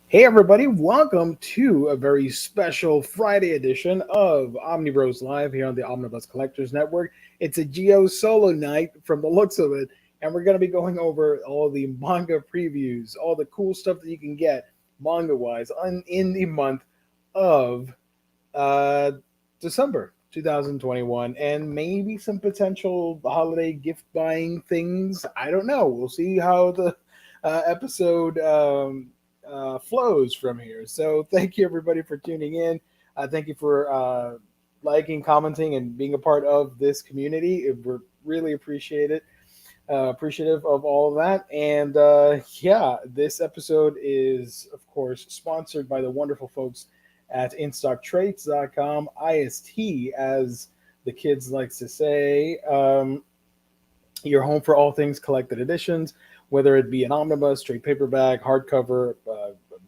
Hey everybody, welcome to a very special Friday edition of Omnibros Live here on the Omnibus Collectors Network. It's a Geo solo night from the looks of it, and we're going to be going over all the manga previews, all the cool stuff that you can get manga-wise in the month of December 2021, and maybe some potential holiday gift buying things. I don't know. We'll see how the episode flows from here. So thank you everybody for tuning in. Thank you for liking, commenting, and being a part of this community. We really appreciate it. Appreciative of all of that. And yeah, this episode is, of course, sponsored by the wonderful folks at InStockTraits.com, IST, as the kids likes to say. Your home for all things collected editions, whether it be an omnibus, trade paperback, hardcover,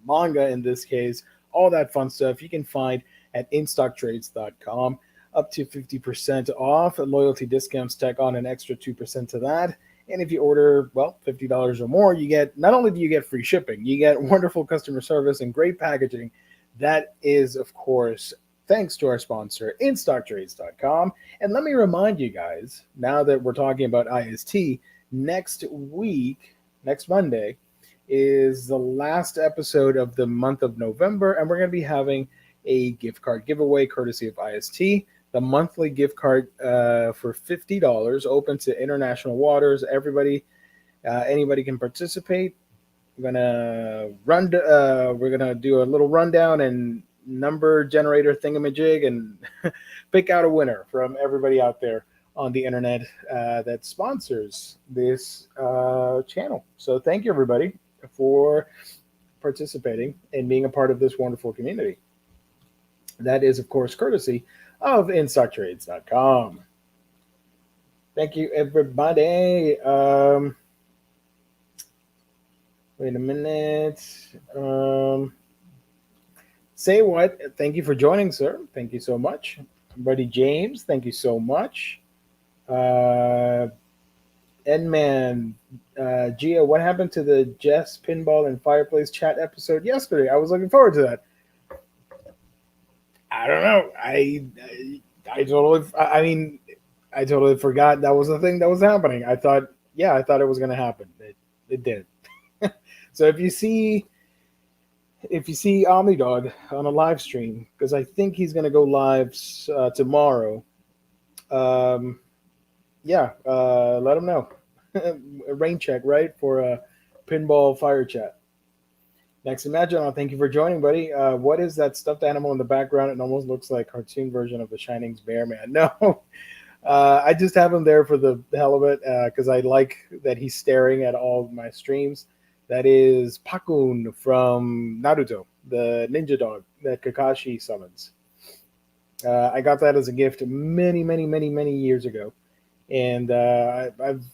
manga in this case, all that fun stuff you can find at InStockTraits.com. Up to 50% off. Loyalty discounts tack on an extra 2% to that. And if you order, well, $50 or more, you get, not only do you get free shipping, you get wonderful customer service and great packaging. That is, of course, thanks to our sponsor, InStockTraits.com. And let me remind you guys, now that we're talking about IST, next week, next Monday, is the last episode of the month of November, and we're going to be having a gift card giveaway courtesy of IST. The monthly gift card for $50, open to international waters. Everybody, anybody can participate. We're gonna do a little rundown and number generator thingamajig and pick out a winner from everybody out there on the internet that sponsors this channel. So thank you everybody for participating and being a part of this wonderful community. That is, of course, courtesy of InStockTrades.com. Thank you everybody. Wait a minute. Say what? Thank you for joining, sir. Thank you so much. Buddy James, thank you so much. Edman, Gia, what happened to the Jess Pinball and Fireplace chat episode yesterday? I was looking forward to that. I don't know. I totally forgot that was the thing that was happening. I thought it was going to happen. It did. So if you see Omnidog on a live stream, because I think he's going to go live tomorrow, let him know. A rain check, right, for a pinball fire chat. Next, Imagine, thank you for joining, buddy. What is that stuffed animal in the background? It almost looks like a cartoon version of the Shining's Bear Man. No, I just have him there for the hell of it because I like that he's staring at all of my streams. That is Pakun from Naruto, the ninja dog that Kakashi summons. I got that as a gift many years ago. And I've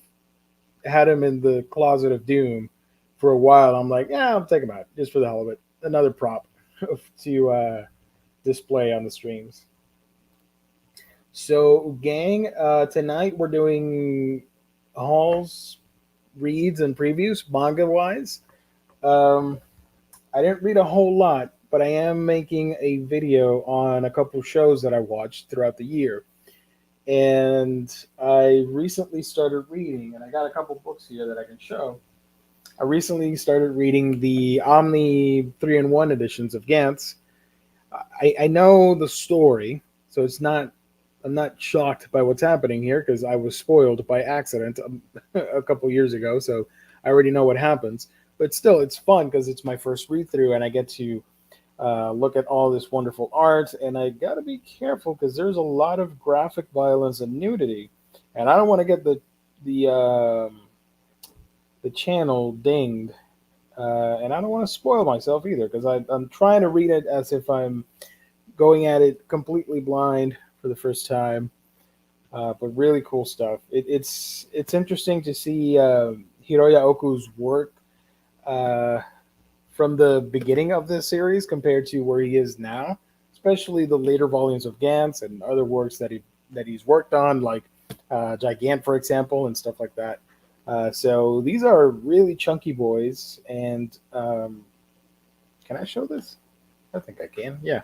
had him in the closet of doom for a while. I'm like, yeah, I'll take him out just for the hell of it. Another prop to display on the streams. So, gang, tonight we're doing hauls, reads, and previews, manga wise. Um, I didn't read a whole lot, but I am making a video on a couple shows that I watched throughout the year. And I recently started reading, and I got a couple books here that I can show. I recently started reading the Omni 3-in-1 editions of Gantz. I know the story, so I'm not shocked by what's happening here because I was spoiled by accident a couple years ago, so I already know what happens. But still, it's fun because it's my first read through, and I get to look at all this wonderful art. And I got to be careful because there's a lot of graphic violence and nudity, and I don't want to get the channel dinged, and I don't want to spoil myself either because I'm trying to read it as if I'm going at it completely blind for the first time. But really cool stuff. It's interesting to see Hiroya Oku's work uh, from the beginning of this series compared to where he is now, especially the later volumes of Gantz and other works that he's worked on, like Gigant, for example, and stuff like that. So these are really chunky boys, and can I show this? I think I can. Yeah.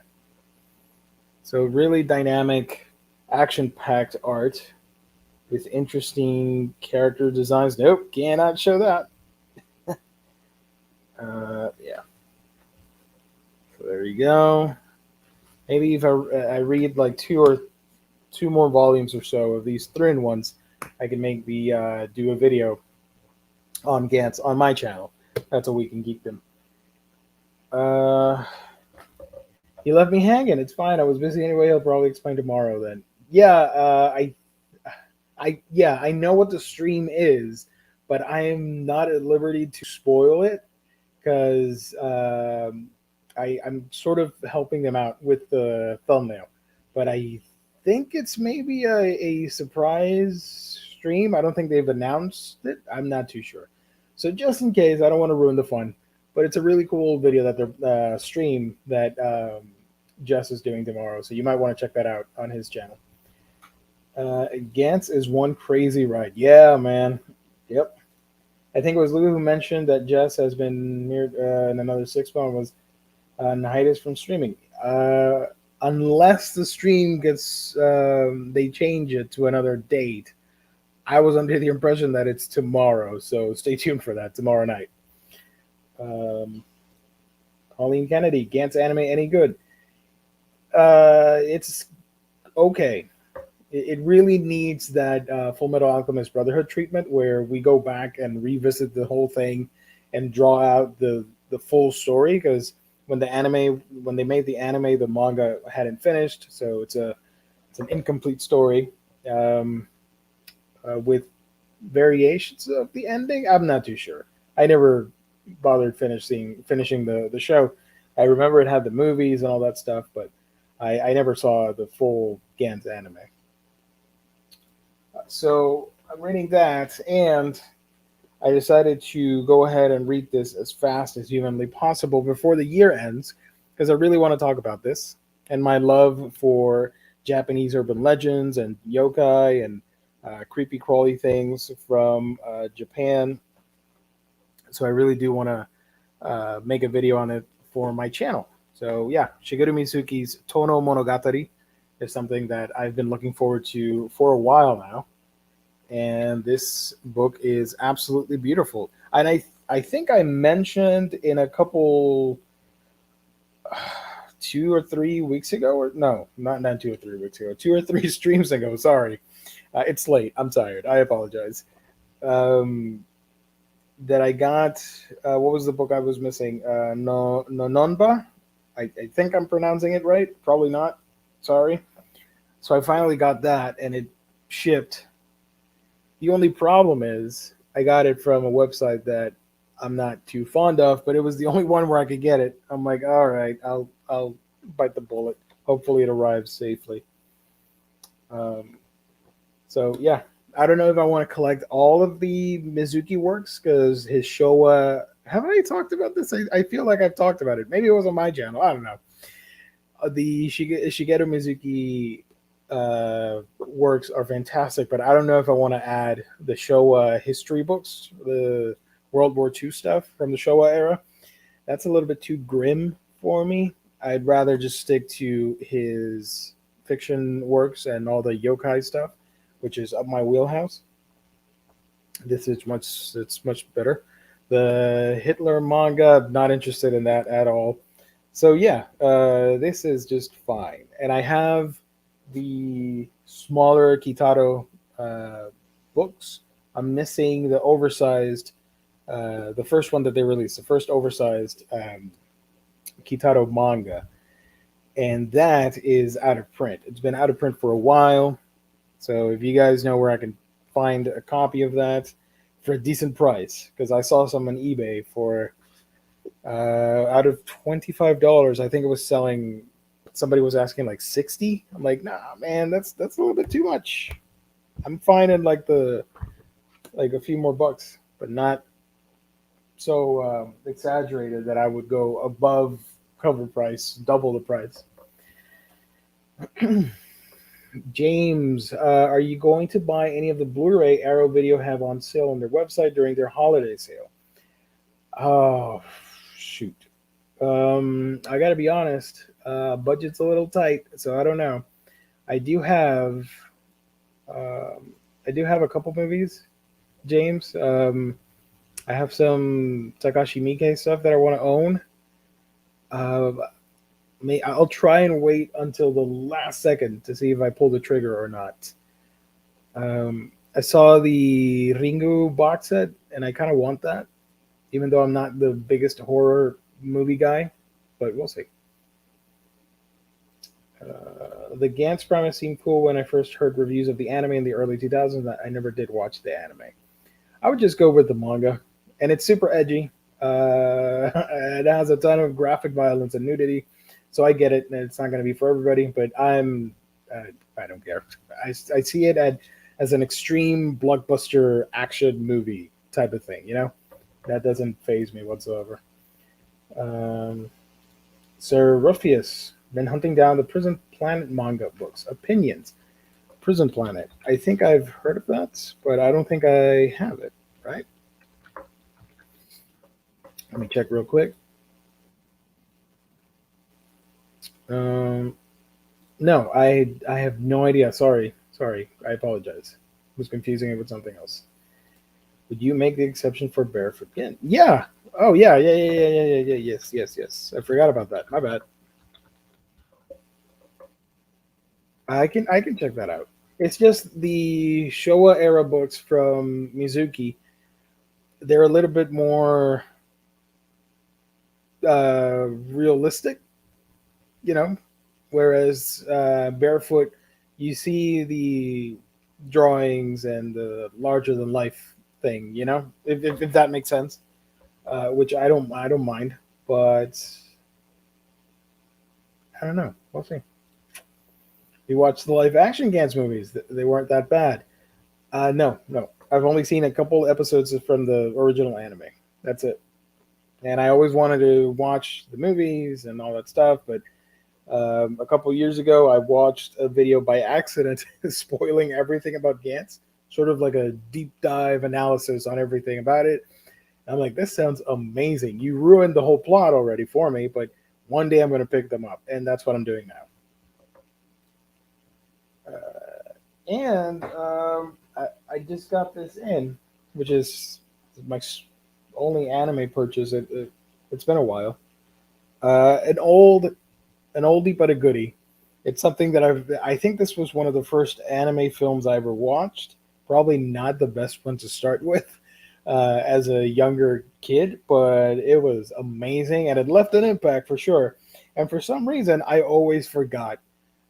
So really dynamic, action-packed art with interesting character designs. Nope, cannot show that. Yeah. So there you go. Maybe if I read like two more volumes or so of these 3-in-1s, I can maybe do a video on Gantz on my channel. That's a Week in Geekdom. He left me hanging. It's fine. I was busy anyway. He'll probably explain tomorrow then. Yeah, I know what the stream is, but I am not at liberty to spoil it because I'm sort of helping them out with the thumbnail. But I think it's maybe a surprise stream. I don't think they've announced it. I'm not too sure. So just in case, I don't want to ruin the fun. But it's a really cool video that they're stream that Jess is doing tomorrow. So you might want to check that out on his channel. Gantz is one crazy ride. Yeah, man. Yep. I think it was Lou who mentioned that Jess has been near in another 6 months was on hiatus from streaming. Unless the stream gets they change it to another date. I was under the impression that it's tomorrow, so stay tuned for that tomorrow night. Colleen Kennedy, Gantz anime any good? It's okay. It really needs that Full Metal Alchemist Brotherhood treatment where we go back and revisit the whole thing and draw out the full story because when they made the anime, the manga hadn't finished, so it's an incomplete story with variations of the ending. I'm not too sure. I never bothered finishing the show. I remember it had the movies and all that stuff, but I never saw the full Gantz anime. So I'm reading that, and I decided to go ahead and read this as fast as humanly possible before the year ends, because I really want to talk about this and my love for Japanese urban legends and yokai and creepy crawly things from Japan. So I really do want to make a video on it for my channel. So yeah, Shigeru Mizuki's Tono Monogatari is something that I've been looking forward to for a while now. And this book is absolutely beautiful. And I think I mentioned in a couple 2 or 3 weeks ago, or no, not 2 or 3 weeks ago, 2 or 3 streams ago. Sorry, it's late. I'm tired. I apologize. That I got. What was the book I was missing? No Nonba. I think I'm pronouncing it right. Probably not. Sorry. So I finally got that, and it shipped. The only problem is I got it from a website that I'm not too fond of, but it was the only one where I could get it. I'm like, all right, I'll bite the bullet. Hopefully it arrives safely. So yeah, I don't know if I want to collect all of the Mizuki works because his Showa. Have I talked about this? I feel like I've talked about it. Maybe it was on my channel. I don't know. The Shigeru Mizuki works are fantastic, but I don't know if I want to add the Showa history books, the World War II stuff from the Showa era. That's a little bit too grim for me. I'd rather just stick to his fiction works and all the yokai stuff, which is up my wheelhouse. This is much it's much better. The Hitler manga, not interested in that at all. So yeah, this is just fine. And I have the smaller Kitaro books. I'm missing the oversized, the first one that they released, the first oversized Kitaro manga, and that is out of print. It's been out of print for a while. So if you guys know where I can find a copy of that for a decent price, because I saw some on eBay for out of $25, I think it was selling. Somebody was asking like 60. I'm like, nah, man, that's a little bit too much. I'm finding like a few more bucks, but not so exaggerated that I would go above cover price, double the price. James, are you going to buy any of the Blu-ray Arrow Video have on sale on their website during their holiday sale? Oh, shoot. I got to be honest. Budget's a little tight, so I don't know. I do have, I do have a couple movies, James. I have some Takashi Miike stuff that I want to own. Uh, I'll try and wait until the last second to see if I pull the trigger or not. I saw the Ringu box set, and I kind of want that, even though I'm not the biggest horror movie guy, but we'll see. The Gantz premise seemed cool when I first heard reviews of the anime in the early 2000s. I never did watch the anime. I would just go with the manga, and it's super edgy. It has a ton of graphic violence and nudity, so I get it, and it's not going to be for everybody. But I don't care. I see it as an extreme blockbuster action movie type of thing. You know, that doesn't phase me whatsoever. Um, Sir Ruffius been hunting down the Prison Planet manga books. Opinions. Prison Planet. I think I've heard of that, but I don't think I have it. Right? Let me check real quick. Um, no, I have no idea. Sorry. I apologize. I was confusing it with something else. Would you make the exception for barefoot? Yeah. Oh yeah. Yes. I forgot about that. My bad. I can check that out. It's just the Showa era books from Mizuki. They're a little bit more realistic, you know. Whereas Barefoot, you see the drawings and the larger than life thing, you know, if that makes sense. Which I don't mind, but I don't know. We'll see. You watch the live action Gantz movies; they weren't that bad. No. I've only seen a couple episodes from the original anime. That's it. And I always wanted to watch the movies and all that stuff, but a couple years ago, I watched a video by accident spoiling everything about Gantz, sort of like a deep dive analysis on everything about it. I'm like, this sounds amazing. You ruined the whole plot already for me, but one day I'm going to pick them up, and that's what I'm doing now. And I just got this in, which is my only anime purchase. It's been a while. An oldie but a goodie. It's something that I think this was one of the first anime films I ever watched. Probably not the best one to start with as a younger kid, but it was amazing and it left an impact for sure. And for some reason, I always forgot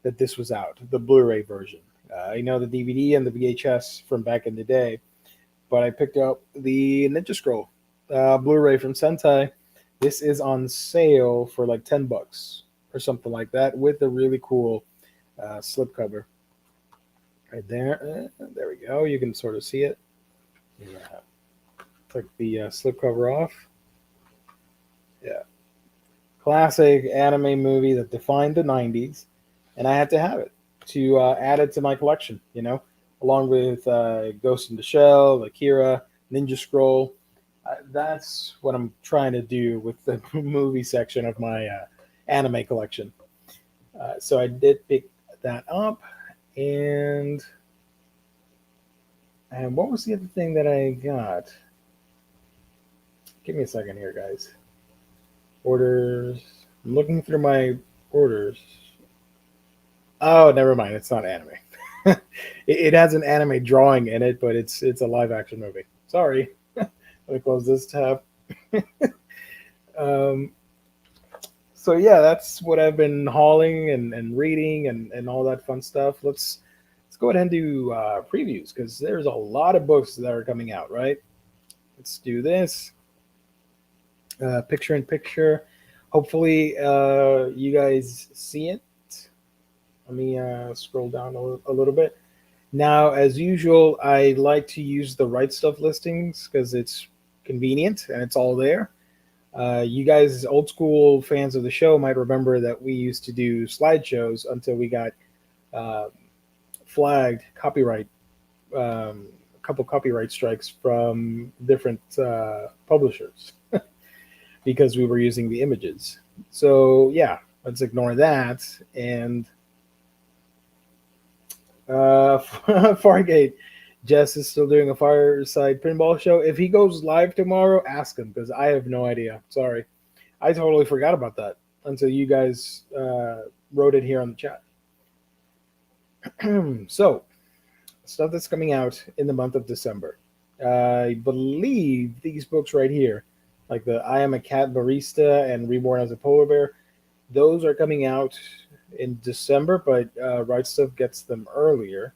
that this was out, the Blu-ray version. I know the DVD and the VHS from back in the day, but I picked up the Ninja Scroll Blu-ray from Sentai. This is on sale for like $10 or something like that with a really cool slipcover. right there. There we go. You can sort of see it. Yeah. Take the slipcover off. Yeah. Classic anime movie that defined the 90s, and I had to have it to add it to my collection, along with Ghost in the Shell, Akira, Ninja Scroll. That's what I'm trying to do with the movie section of my anime collection. So I did pick that up, and what was the other thing that I got? Give me a second here, guys. Orders. I'm looking through my orders. Oh, never mind. It's not anime. It has an anime drawing in it, but it's a live action movie. Sorry. Let me close this tab. um, so yeah, that's what I've been hauling and reading and all that fun stuff. Let's go ahead and do previews because there's a lot of books that are coming out. Right. Let's do this. Picture in picture. Hopefully, you guys see it. Let me scroll down a little bit. Now, as usual, I like to use the Right Stuff listings because it's convenient and it's all there. You guys, old school fans of the show, might remember that we used to do slideshows until we got uh, flagged copyright, a couple copyright strikes from different publishers because we were using the images. So, yeah, let's ignore that. And Fargate, Jess is still doing a fireside pinball show. If he goes live tomorrow, ask him because I have no idea. Sorry, I totally forgot about that until you guys wrote it here on the chat. So, stuff that's coming out in the month of December. I believe these books right here, like the I Am a Cat Barista and Reborn as a Polar Bear, those are coming out in December, but Right Stuff gets them earlier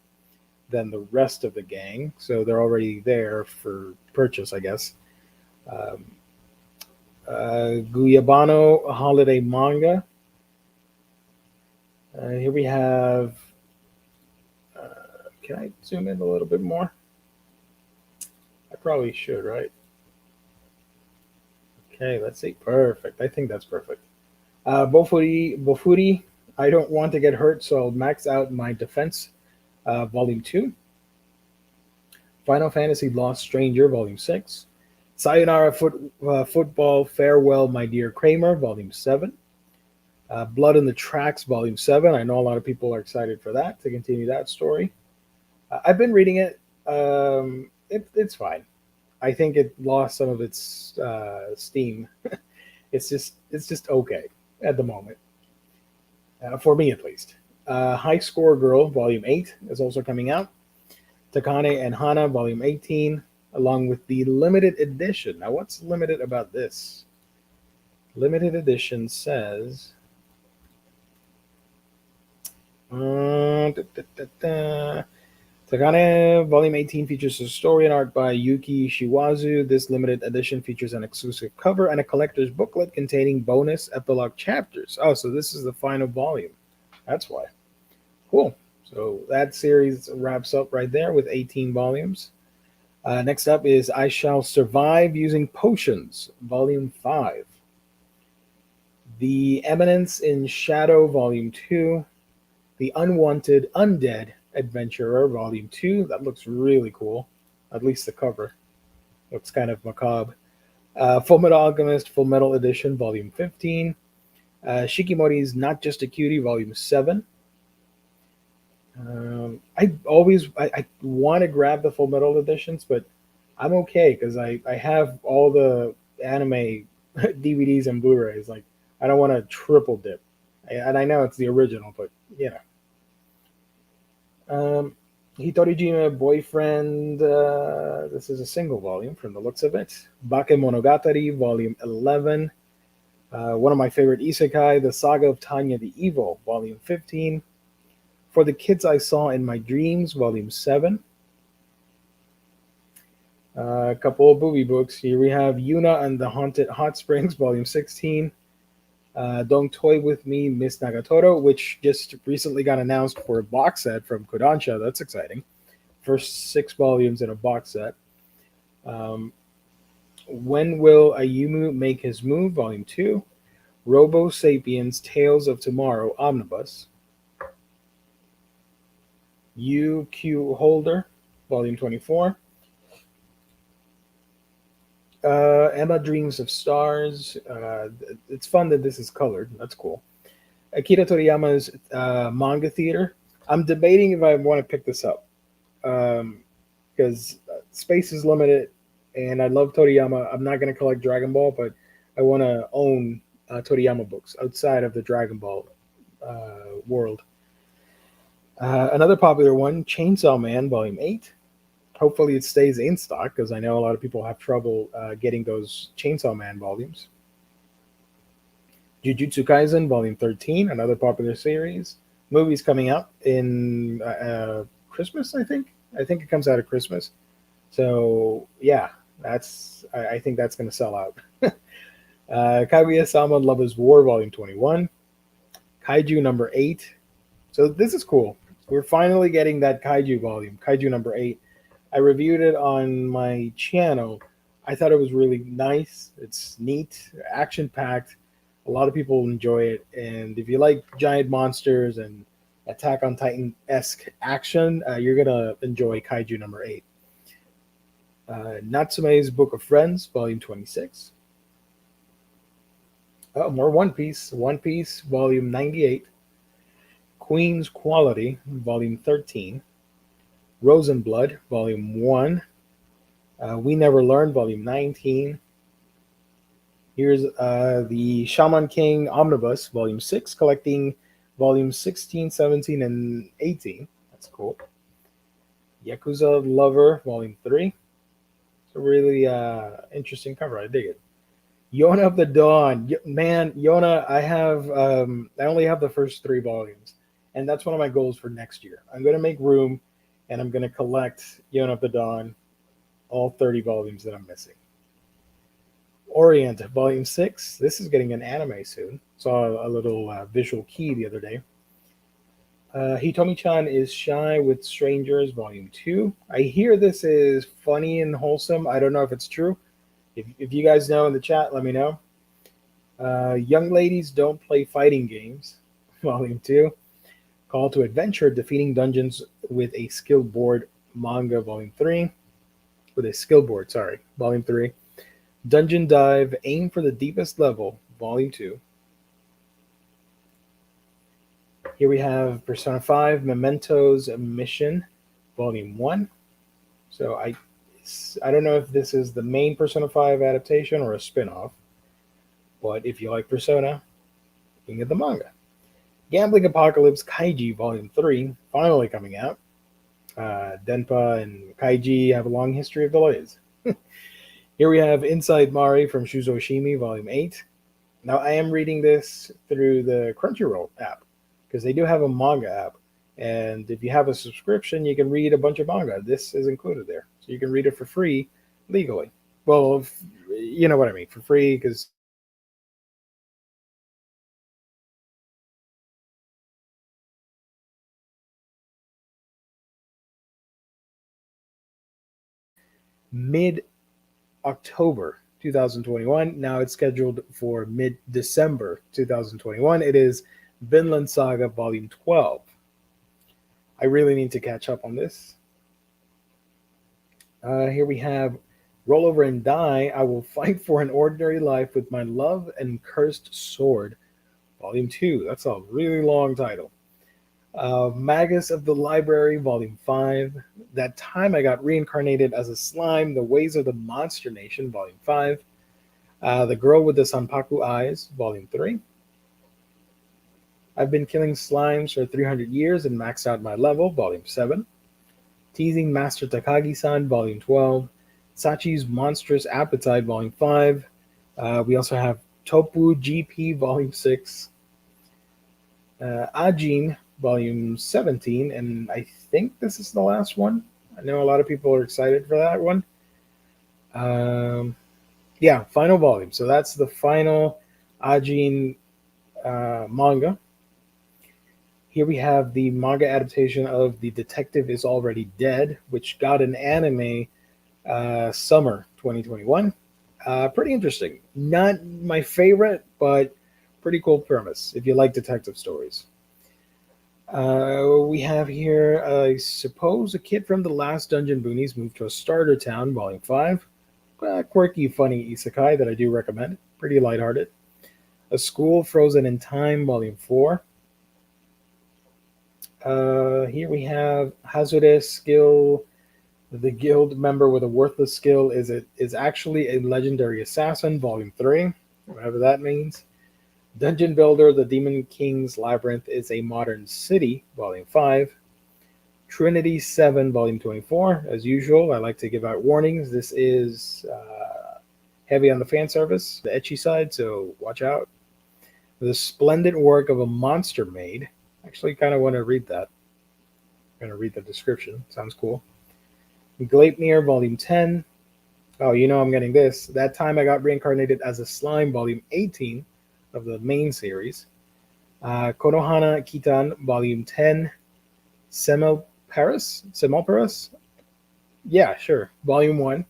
than the rest of the gang, so they're already there for purchase, I guess. Um, Guyabano Holiday Manga. Here we have. Can I zoom in a little bit more? I probably should, right? Okay, let's see. Perfect. I think that's perfect. Bofuri, I don't want to get hurt, so I'll max out my defense. Volume 2. Final Fantasy Lost Stranger, Volume 6. Sayonara Football, Farewell, My Dear Kramer, Volume 7. Blood in the Tracks, Volume 7. I know a lot of people are excited for that, to continue that story. I've been reading it. It's fine. I think it lost some of its steam. It's just okay at the moment, for me at least. High Score Girl, Volume 8 is also coming out. Takane and Hana, Volume 18, along with the limited edition. Now, what's limited about this? Limited edition says. Takane Volume 18 features a story and art by Yuki Shiwazu. This limited edition features an exclusive cover and a collector's booklet containing bonus epilogue chapters. Oh, so this is the final volume. That's why. Cool. So that series wraps up right there with 18 volumes. Next up is I Shall Survive Using Potions, Volume 5. The Eminence in Shadow, Volume 2. The Unwanted Undead Adventurer, Volume 2. That looks really cool. At least the cover looks kind of macabre. Full Metal Alchemist, Full Metal Edition, Volume 15. Shikimori's Not Just a Cutie, Volume 7. I want to grab the Full Metal editions, but I'm okay because I have all the anime DVDs and Blu-rays. Like I don't want to triple dip, and I know it's the original, but yeah. Hitorijima Boyfriend. This is a single volume from the looks of it. Bakemonogatari, Volume 11. One of my favorite isekai, The Saga of Tanya the Evil, Volume 15. For the Kids I Saw in My Dreams, Volume 7. A couple of booby books. Here we have Yuna and the Haunted Hot Springs, Volume 16. Don't Toy With Me, Miss Nagatoro, which just recently got announced for a box set from Kodansha. That's exciting. First 6 volumes in a box set. Um, when Will Ayumu Make His Move, Volume 2. Robo Sapiens Tales of Tomorrow Omnibus. UQ Holder, Volume 24. Emma Dreams of Stars. It's fun that this is colored. That's cool. Akira Toriyama's Manga Theater. I'm debating if I want to pick this up because space is limited, and I love Toriyama. I'm not going to collect Dragon Ball, but I want to own Toriyama books outside of the Dragon Ball world. Another popular one, Chainsaw Man, Volume 8. Hopefully, it stays in stock because I know a lot of people have trouble getting those Chainsaw Man volumes. Jujutsu Kaisen, Volume 13, another popular series. Movies coming out in Christmas, I think. I think it comes out at Christmas. So, yeah, I think that's going to sell out. Kaguya-sama Lovers War, Volume 21. Kaiju number 8. So this is cool. We're finally getting that Kaiju volume, Kaiju number 8. I reviewed it on my channel. I thought it was really nice. It's neat, action-packed. A lot of people enjoy it. And if you like giant monsters and Attack on Titan-esque action, you're going to enjoy Kaiju number 8. Natsume's Book of Friends, Volume 26. Oh, more One Piece. One Piece, Volume 98. Queen's Quality, Volume 13. Rosenblood, Volume 1. We Never Learned, Volume 19. Here's the Shaman King Omnibus, Volume 6, collecting Volumes 16, 17, and 18. That's cool. Yakuza Lover, Volume 3. It's a really interesting cover. I dig it. Yona of the Dawn. Man, Yona, I only have the first 3 volumes. And that's one of my goals for next year. I'm going to make room, and I'm going to collect Yona of the Dawn, all 30 volumes that I'm missing. Orient, Volume 6. This is getting an anime soon. Saw a little visual key the other day. Hitomi-chan is Shy with Strangers, Volume 2. I hear this is funny and wholesome. I don't know if it's true. If you guys know in the chat, let me know. Young Ladies Don't Play Fighting Games, Volume 2. Call to Adventure, Defeating Dungeons with a Skill Board, Manga, Volume 3. With a skill board, sorry, Volume 3. Dungeon Dive, Aim for the Deepest Level, Volume 2. Here we have Persona 5, Memento's Mission, Volume 1. So I don't know if this is the main Persona 5 adaptation or a spin-off, but if you like Persona, you can get the manga. Gambling Apocalypse Kaiji Volume 3, finally coming out. Denpa and Kaiji have a long history of delays. Here we have Inside Mari from Shuzo Oshimi, Volume 8. Now, I am reading this through the Crunchyroll app, because they do have a manga app. And if you have a subscription, you can read a bunch of manga. This is included there. So you can read it for free legally. Well, you know what I mean, for free, because mid-October 2021. Now it's scheduled for mid-December 2021. It is Vinland Saga Volume 12. I really need to catch up on this. Here we have Roll Over and Die. I Will Fight for an Ordinary Life with My Love and Cursed Sword, Volume 2. That's a really long title. Magus of the Library, Volume 5. That Time I Got Reincarnated as a Slime, The Ways of the Monster Nation, Volume 5. The Girl with the Sanpaku Eyes, Volume 3. I've Been Killing Slimes for 300 Years and Maxed Out My Level, Volume 7. Teasing Master Takagi-san, Volume 12. Sachi's Monstrous Appetite, Volume 5. We also have Topu GP, Volume 6. Ajin, Volume 17, and I think this is the last one. I know a lot of people are excited for that one. Yeah, final volume. So that's the final Ajin manga. Here we have the manga adaptation of The Detective Is Already Dead, which got an anime summer 2021. Pretty interesting. Not my favorite, but pretty cool premise if you like detective stories. We have here, I suppose, a kid from the last Dungeon Boonies moved to a starter town, Volume 5. Quirky, funny isekai that I do recommend. Pretty lighthearted. A School Frozen in Time, Volume 4. Here we have Hazure Skill. The guild member with a worthless skill is actually a legendary assassin, Volume 3, whatever that means. Dungeon Builder, The Demon King's Labyrinth is a Modern City, Volume 5. Trinity 7, Volume 24. As usual, I like to give out warnings. This is heavy on the fan service, the ecchi side, so watch out. The Splendid Work of a Monster Maid. Actually, kind of want to read that. I'm going to read the description. Sounds cool. Gleipnir, Volume 10. Oh, you know I'm getting this. That Time I Got Reincarnated as a Slime, Volume 18 of the main series. Konohana Kitan, Volume 10. Semelparis? Yeah, sure. Volume 1.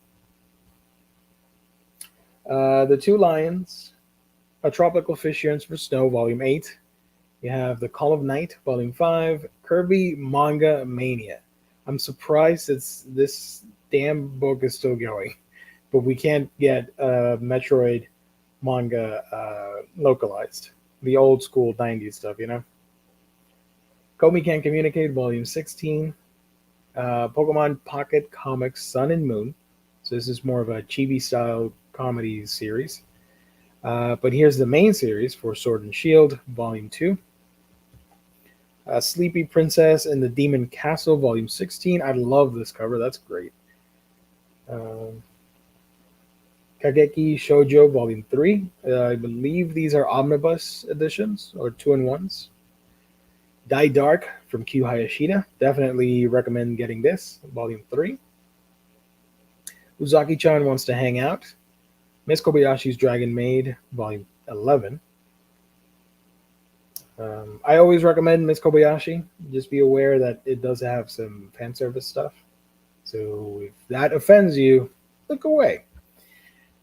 The Two Lions. A Tropical Fish Yearns for Snow, Volume 8. You have The Call of Night, Volume 5. Kirby Manga Mania. I'm surprised this damn book is still going, but we can't get Metroid manga localized. The old school 90s stuff, you know? Komi Can't Communicate, Volume 16. Pokemon Pocket Comics Sun and Moon. So this is more of a chibi style comedy series. But here's the main series for Sword and Shield, Volume 2. Sleepy Princess and the Demon Castle, Volume 16. I love this cover. That's great. Kageki Shoujo, Volume 3. I believe these are omnibus editions or 2-in-1s. Die Dark from Q Hayashida. Definitely recommend getting this, Volume 3. Uzaki-chan Wants to Hang Out. Miss Kobayashi's Dragon Maid, Volume 11. I always recommend Miss Kobayashi. Just be aware that it does have some fan service stuff. So if that offends you, look away.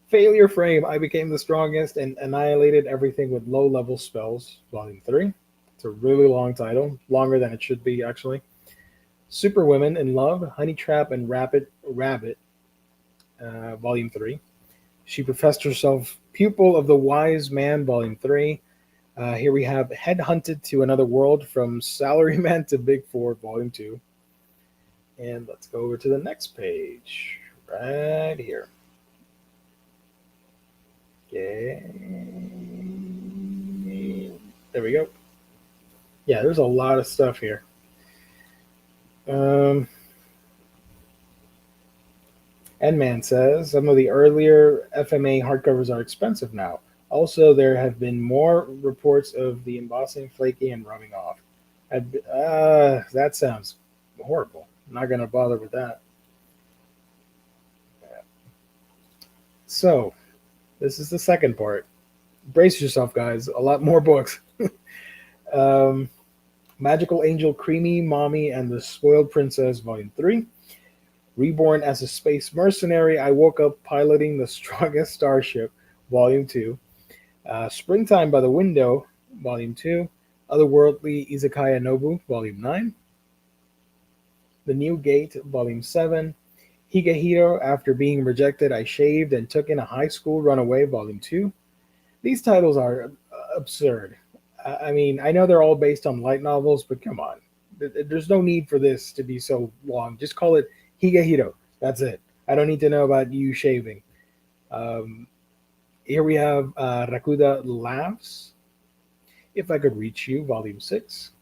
Failure Frame, I Became the Strongest and Annihilated Everything with Low-Level Spells, Volume 3. It's a really long title, longer than it should be, actually. Super Women in Love, Honey Trap and Rabbit, Volume 3. She Professed Herself Pupil of the Wise Man, Volume 3. Here we have Headhunted to Another World, From Salaryman to Big Four, Volume 2. And let's go over to the next page, right here. Okay. There we go. Yeah, there's a lot of stuff here. Endman says, some of the earlier FMA hardcovers are expensive now. Also, there have been more reports of the embossing flaky and rubbing off. That sounds horrible. I'm not going to bother with that. So, this is the second part. Brace yourself, guys. A lot more books. Magical Angel Creamy Mommy and the Spoiled Princess, Volume 3. Reborn as a Space Mercenary, I Woke Up Piloting the Strongest Starship, Volume 2. Springtime by the Window, Volume 2. Otherworldly Izakaya Nobu, Volume 9. The New Gate, Volume 7. Higehiro, After Being Rejected, I Shaved and Took in a High School Runaway, Volume 2. These titles are absurd. I mean, I know they're all based on light novels, but come on. There's no need for this to be so long. Just call it Higehiro. That's it. I don't need to know about you shaving. Here we have Rakuda Laughs. If I Could Reach You, Volume 6.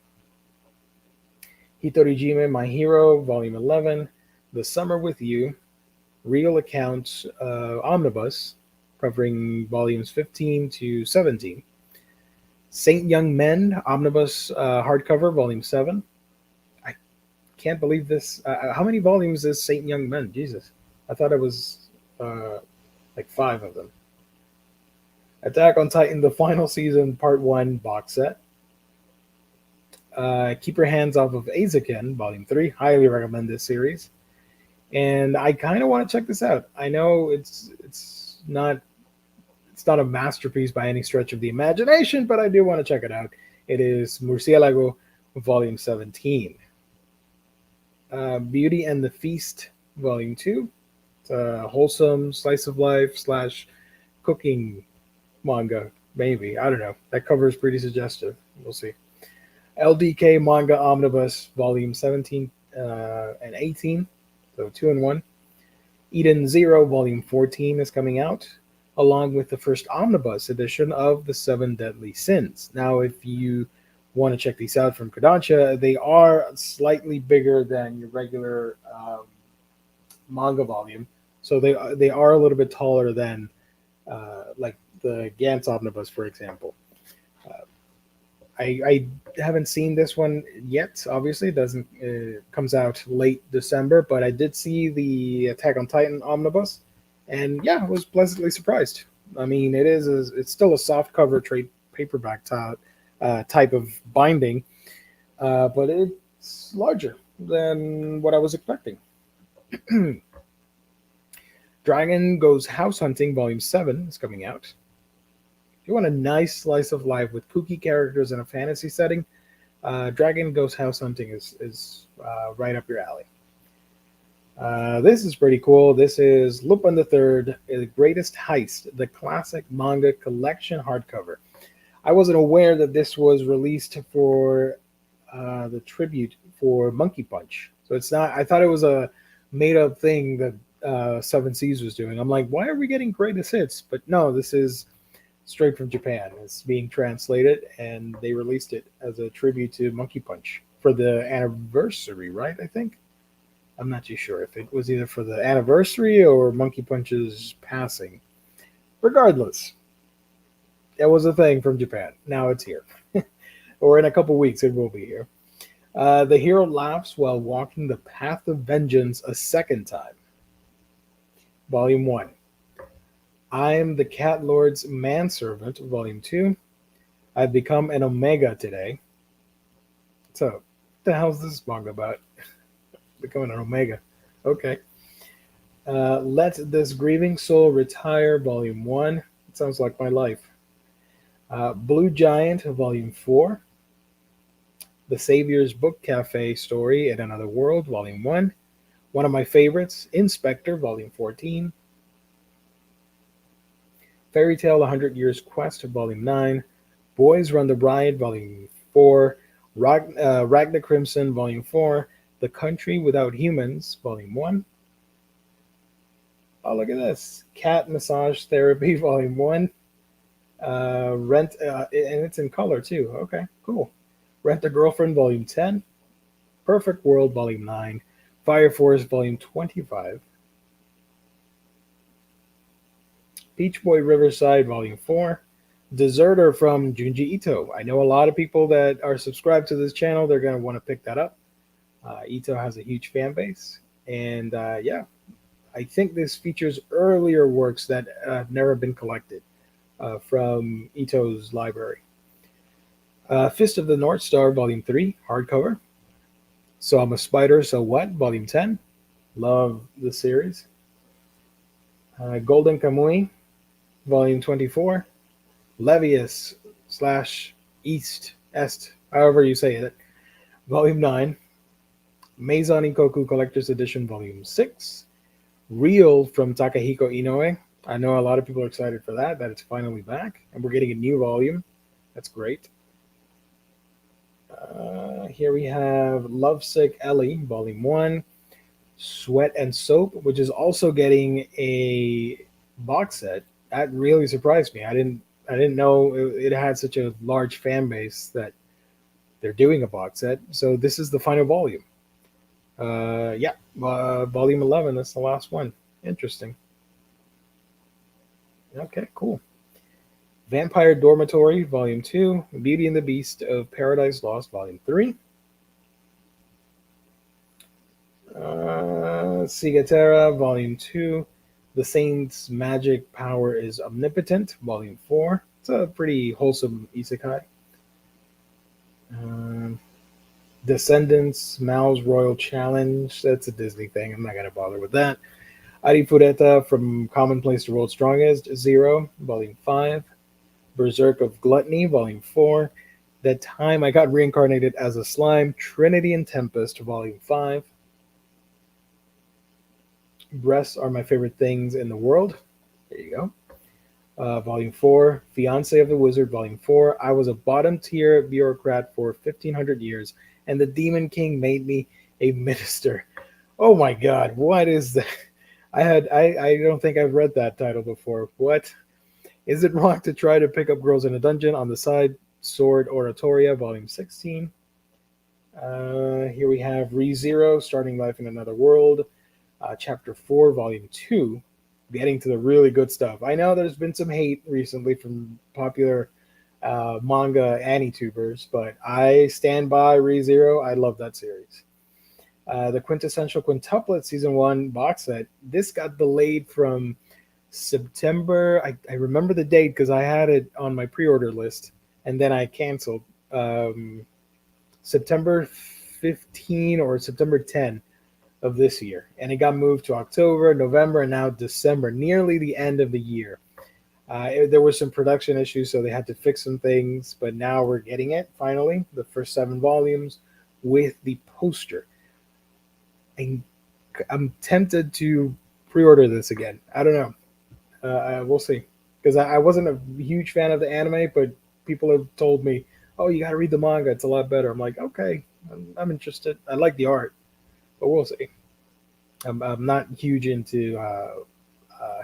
Hitorijime, My Hero, Volume 11. The Summer with You. Real Accounts Omnibus, covering Volumes 15 to 17. Saint Young Men, Omnibus hardcover, Volume 7. I can't believe this. How many volumes is Saint Young Men? Jesus. I thought it was like 5 of them. Attack on Titan, the final season, part 1 box set. Keep Your Hands Off of Azakin, Volume 3. Highly recommend this series. And I kind of want to check this out. I know it's not a masterpiece by any stretch of the imagination, but I do want to check it out. It is Murcielago, Volume 17. Beauty and the Feast, Volume 2. It's a wholesome slice of life slash cooking manga, maybe. I don't know. That cover is pretty suggestive. We'll see. LDK Manga Omnibus, Volume 17 and 18. So 2 and 1. Eden Zero, Volume 14 is coming out, along with the first omnibus edition of the Seven Deadly Sins. Now, if you want to check these out from Kodansha, they are slightly bigger than your regular manga volume. So they are a little bit taller than like the Gantz omnibus, for example. I haven't seen this one yet. Obviously, it doesn't comes out late December, but I did see the Attack on Titan omnibus, and yeah, I was pleasantly surprised. I mean, it's still a soft cover trade paperback type of binding, but it's larger than what I was expecting. Dragon Goes House Hunting Volume 7 is coming out. If you want a nice slice of life with kooky characters in a fantasy setting, Dragon Goes House Hunting is right up your alley. This is pretty cool. This is Lupin III, The Greatest Heist, the classic manga collection hardcover. I wasn't aware that this was released for the tribute for Monkey Punch. So it's not, I thought it was a made up thing that Seven Seas was doing. I'm like, why are we getting greatest hits? But no, this is straight from Japan. It's being translated, and they released it as a tribute to Monkey Punch for the anniversary, right? I think. I'm not too sure if it was either for the anniversary or Monkey Punch's passing. Regardless, it was a thing from Japan. Now it's here. Or in a couple weeks, it will be here. The hero laughs while walking the path of vengeance a second time. Volume 1. I am the Cat Lord's manservant, Volume 2. I've become an Omega today. So, what the hell's this manga about? Becoming an Omega. Okay. Let This Grieving Soul Retire, Volume 1. It sounds like my life. Blue Giant, Volume 4. The Savior's Book Cafe Story in Another World, Volume 1. One of my favorites, Inspector, Volume 14. Fairy Tale 100 Years Quest, Volume 9. Boys Run the Riot, Volume 4. Ragna Crimson, Volume 4. The Country Without Humans, Volume 1. Oh, look at this. Cat Massage Therapy, Volume 1. And it's in color too. Okay, cool. Rent a Girlfriend, Volume 10. Perfect World, Volume 9. Fire Force, Volume 25. Beach Boy Riverside, Volume 4. Deserter from Junji Ito. I know a lot of people that are subscribed to this channel, they're going to want to pick that up. Ito has a huge fan base. And yeah, I think this features earlier works that have never been collected from Ito's library. Fist of the North Star, Volume 3, hardcover. So I'm a Spider, So What, Volume 10. Love the series. Golden Kamuy, Volume 24. Levius / Est, however you say it, Volume 9. Maison Ikoku Collector's Edition, Volume 6. Real from Takahiko Inoue. I know a lot of people are excited for that it's finally back. And we're getting a new volume. That's great. Here we have Lovesick Ellie, Volume 1. Sweat and Soap, which is also getting a box set. That really surprised me. I didn't know it had such a large fan base that they're doing a box set. So this is the final volume. Volume 11. That's the last one. Interesting. Okay, cool. Vampire Dormitory, Volume 2. Beauty and the Beast of Paradise Lost, Volume 3. Cigatera, Volume 2. The Saint's magic power is omnipotent, Volume 4. It's a pretty wholesome isekai. Um, Descendants, Mal's Royal Challenge. That's a Disney thing. I'm not going to bother with that. Arifureta, From Commonplace to World's Strongest, Zero, Volume 5. Berserk of Gluttony, Volume 4. That Time I Got Reincarnated as a Slime, Trinity and Tempest, Volume 5. Breasts Are My Favorite Things in the World. There you go. Volume 4. Fiance of the Wizard, Volume 4. I was a bottom tier bureaucrat for 1,500 years, and the Demon King made me a minister. Oh my god, what is that? I don't think I've read that title before. What? Is it wrong to try to pick up girls in a dungeon on the side? Sword Oratoria, Volume 16. Here we have ReZero, Starting Life in Another World, Chapter 4, Volume 2. Getting to the really good stuff. I know there's been some hate recently from popular manga anti-tubers, but I stand by ReZero. I love that series. The Quintessential Quintuplet Season 1 box set. This got delayed from September. I remember the date because I had it on my pre-order list, and then I canceled. September 15 or September 10 of this year, and it got moved to October, November, and now December, nearly the end of the year. There were some production issues, so they had to fix some things, but now we're getting it finally, the first 7 volumes with the poster. I'm tempted to pre-order this again. I don't know. We'll see. Because I wasn't a huge fan of the anime, but people have told me, "Oh, you got to read the manga; it's a lot better." I'm like, okay, I'm interested. I like the art, but we'll see. I'm not huge into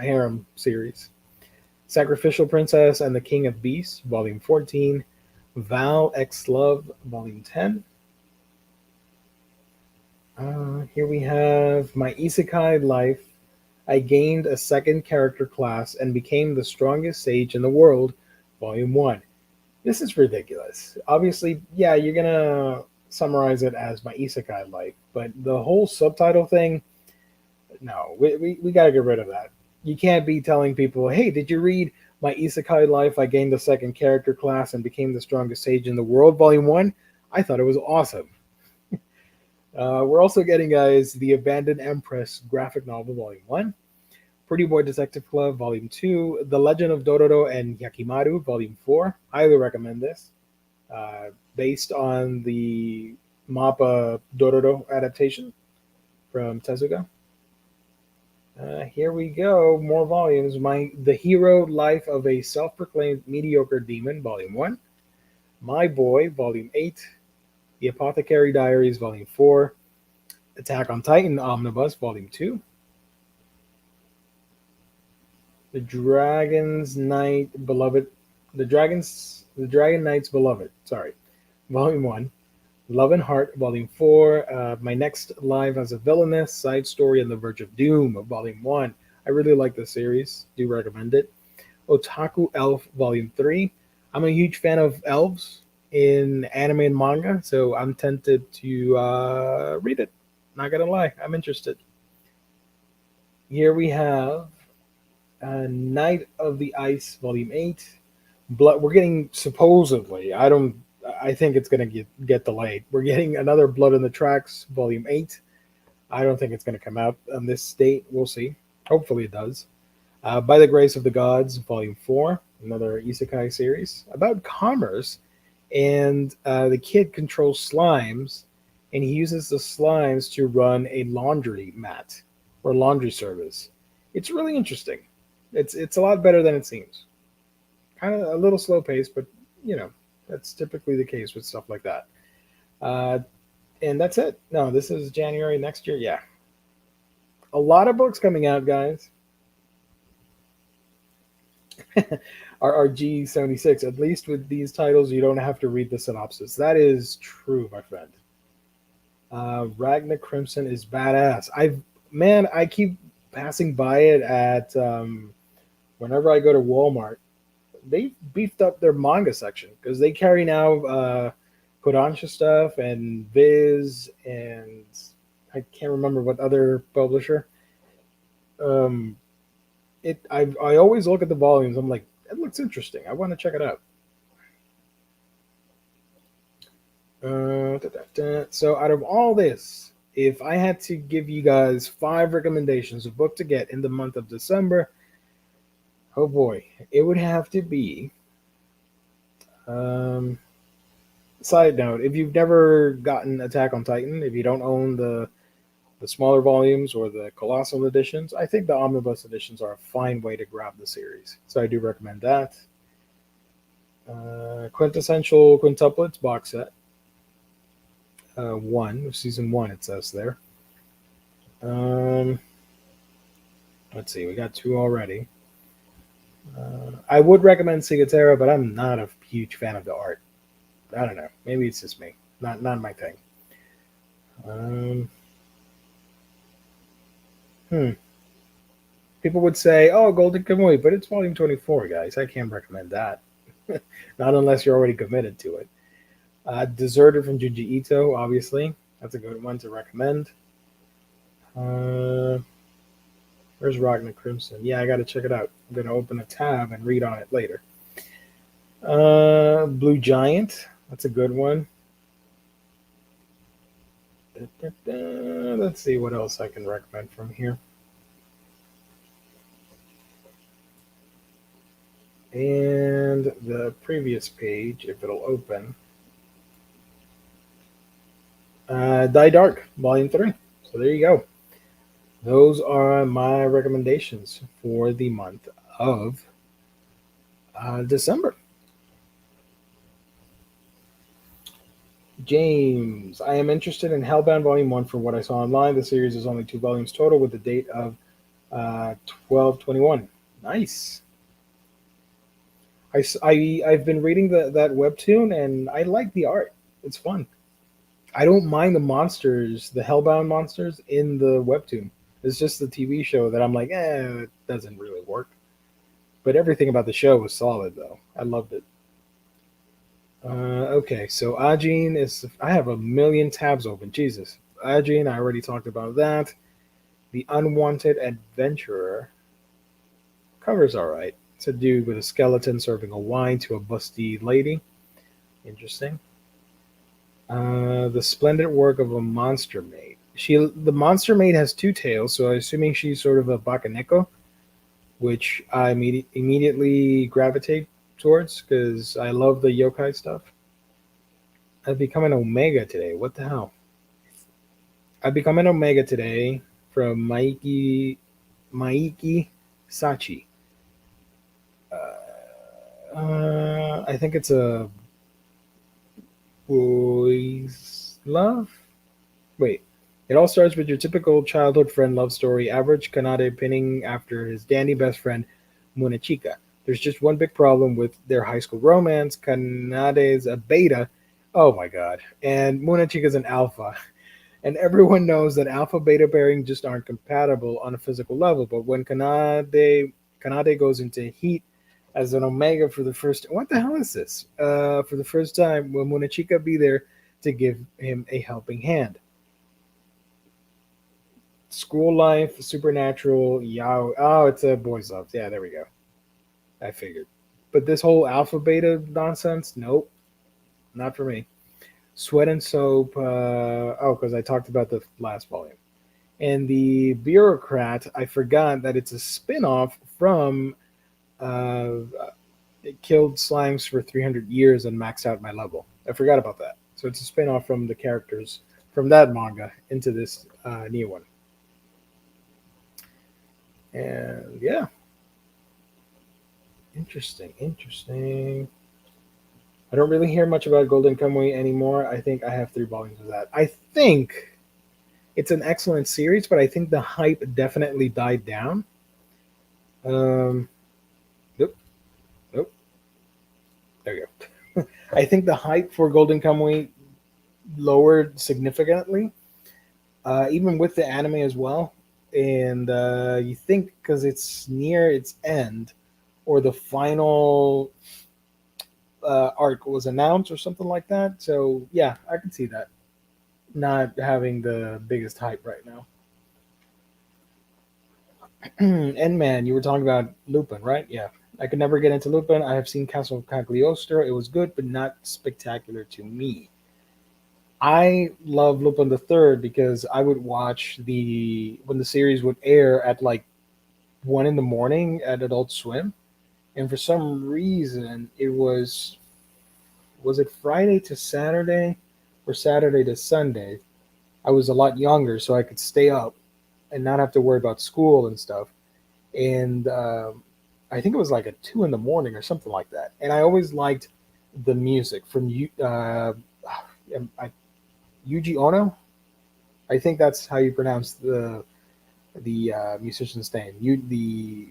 harem series. Sacrificial Princess and the King of Beasts, Volume 14. Val X Love, Volume 10. Here we have My Isekai Life. I gained a second character class and became the strongest sage in the world, Volume 1. This is ridiculous. Obviously, yeah, you're going to summarize it as My Isekai Life, but the whole subtitle thing, no, we got to get rid of that. You can't be telling people, hey, did you read My Isekai Life? I gained a second character class and became the strongest sage in the world, Volume 1. I thought it was awesome. We're also getting, guys, The Abandoned Empress graphic novel, Volume 1. Pretty Boy Detective Club, Volume 2. The Legend of Dororo and Yakimaru, Volume 4. Highly recommend this. Based on the MAPPA Dororo adaptation from Tezuka. Here we go. More volumes. The Hero Life of a Self-Proclaimed Mediocre Demon, Volume 1. My Boy, Volume 8. The Apothecary Diaries, Volume 4. Attack on Titan Omnibus, Volume 2. The Dragon Knight's Beloved, sorry, Volume 1. Love and Heart, Volume 4. My Next Life as a Villainess, Side Story on the Verge of Doom, Volume 1. I really like this series. Do recommend it. Otaku Elf, Volume 3. I'm a huge fan of elves in anime and manga, so I'm tempted to read it. Not gonna lie, I'm interested. Here we have Night of the Ice, Volume 8. We're getting, supposedly, I think it's going to get delayed. We're getting another Blood in the Tracks, Volume 8. I don't think it's going to come out on this date. We'll see. Hopefully it does. By the Grace of the Gods, Volume 4. Another isekai series about commerce. And the kid controls slimes, and he uses the slimes to run a laundry mat or laundry service. It's really interesting. It's a lot better than it seems. Kind of a little slow paced, but that's typically the case with stuff like that. And that's it. No, this is January next year. Yeah, a lot of books coming out, guys. RRG76. At least with these titles, you don't have to read the synopsis. That is true, my friend. Ragna Crimson is badass. I keep passing by it at whenever I go to Walmart. They beefed up their manga section because they carry now Kodansha stuff and Viz, and I can't remember what other publisher. I always look at the volumes. I'm like, it looks interesting. I want to check it out. So out of all this, if I had to give you guys five recommendations of book to get in the month of December, oh boy, it would have to be. Um, Side note: if you've never gotten Attack on Titan, if you don't own the smaller volumes or the colossal editions, I think the omnibus editions are a fine way to grab the series. So I do recommend that. Quintessential quintuplets box set. One season one, it says there. Um, let's see, we got two already. I would recommend Sigatera, but I'm not a huge fan of the art. I don't know. Maybe it's just me. Not my thing. Um, hmm. People would say, "Oh, Golden Kamuy," but it's volume 24, guys. I can't recommend that. Not unless you're already committed to it. Deserter from Junji Ito, obviously. That's a good one to recommend. Uh, where's Ragnar Crimson? Yeah, I got to check it out. I'm going to open a tab and read on it later. Blue Giant. That's a good one. Let's see what else I can recommend from here. And the previous page, if it'll open. Die Dark, Volume 3. So there you go. Those are my recommendations for the month of December. James, I am interested in Hellbound Volume 1 from what I saw online. The series is only 2 volumes total with the date of 12/21. Nice. I've been reading that webtoon and I like the art. It's fun. I don't mind the monsters, the Hellbound monsters in the webtoon. It's just the TV show that I'm like, it doesn't really work. But everything about the show was solid, though. I loved it. Okay, so Ajin is. I have a million tabs open. Jesus. Ajin, I already talked about that. The Unwanted Adventurer. Cover's alright. It's a dude with a skeleton serving a wine to a busty lady. Interesting. The Splendid Work of a Monster Maid. The Monster Maid has two tails, so I'm assuming she's sort of a Bakaneko, which I immediately gravitate towards because I love the yokai stuff. I've become an Omega today. What the hell? I've become an Omega today from Maiki Sachi. I think it's a boys love. Wait, it all starts with your typical childhood friend love story. Average Kanade pinning after his dandy best friend Munechika. There's just one big problem with their high school romance. Kanade's a beta. Oh my god. And Munechika's an alpha. And everyone knows that alpha beta pairing just aren't compatible on a physical level. But when Kanade goes into heat as an omega for the first what the hell is this? For the first time, will Munechika be there to give him a helping hand? School life, supernatural, yao. Oh, it's a boys' love. Yeah, there we go. I figured. But this whole alpha beta nonsense, nope, not for me. Sweat and soap. Because I talked about the last volume. And the bureaucrat, I forgot that it's a spin-off from it killed slimes for 300 years and maxed out my level. I forgot about that. So it's a spin-off from the characters from that manga into this new one. And yeah, interesting. I don't really hear much about Golden Kamuy anymore. I think I have 3 volumes of that. I think it's an excellent series, but I think the hype definitely died down. Nope. There you go. I think the hype for Golden Kamuy lowered significantly, even with the anime as well. And you think because it's near its end, or the final arc was announced, or something like that. So yeah, I can see that not having the biggest hype right now. And man, you were talking about Lupin, right? Yeah. I could never get into Lupin. I have seen Castle of Cagliostro. It was good, but not spectacular to me. I love Lupin the Third because I would watch the when the series would air at like 1 in the morning at Adult Swim, and for some reason it was it Friday to Saturday or Saturday to Sunday. I was a lot younger, so I could stay up and not have to worry about school and stuff. And I think it was like at 2 in the morning or something like that. And I always liked the music from I, Yuji Ono. I think that's how you pronounce the musician's name. The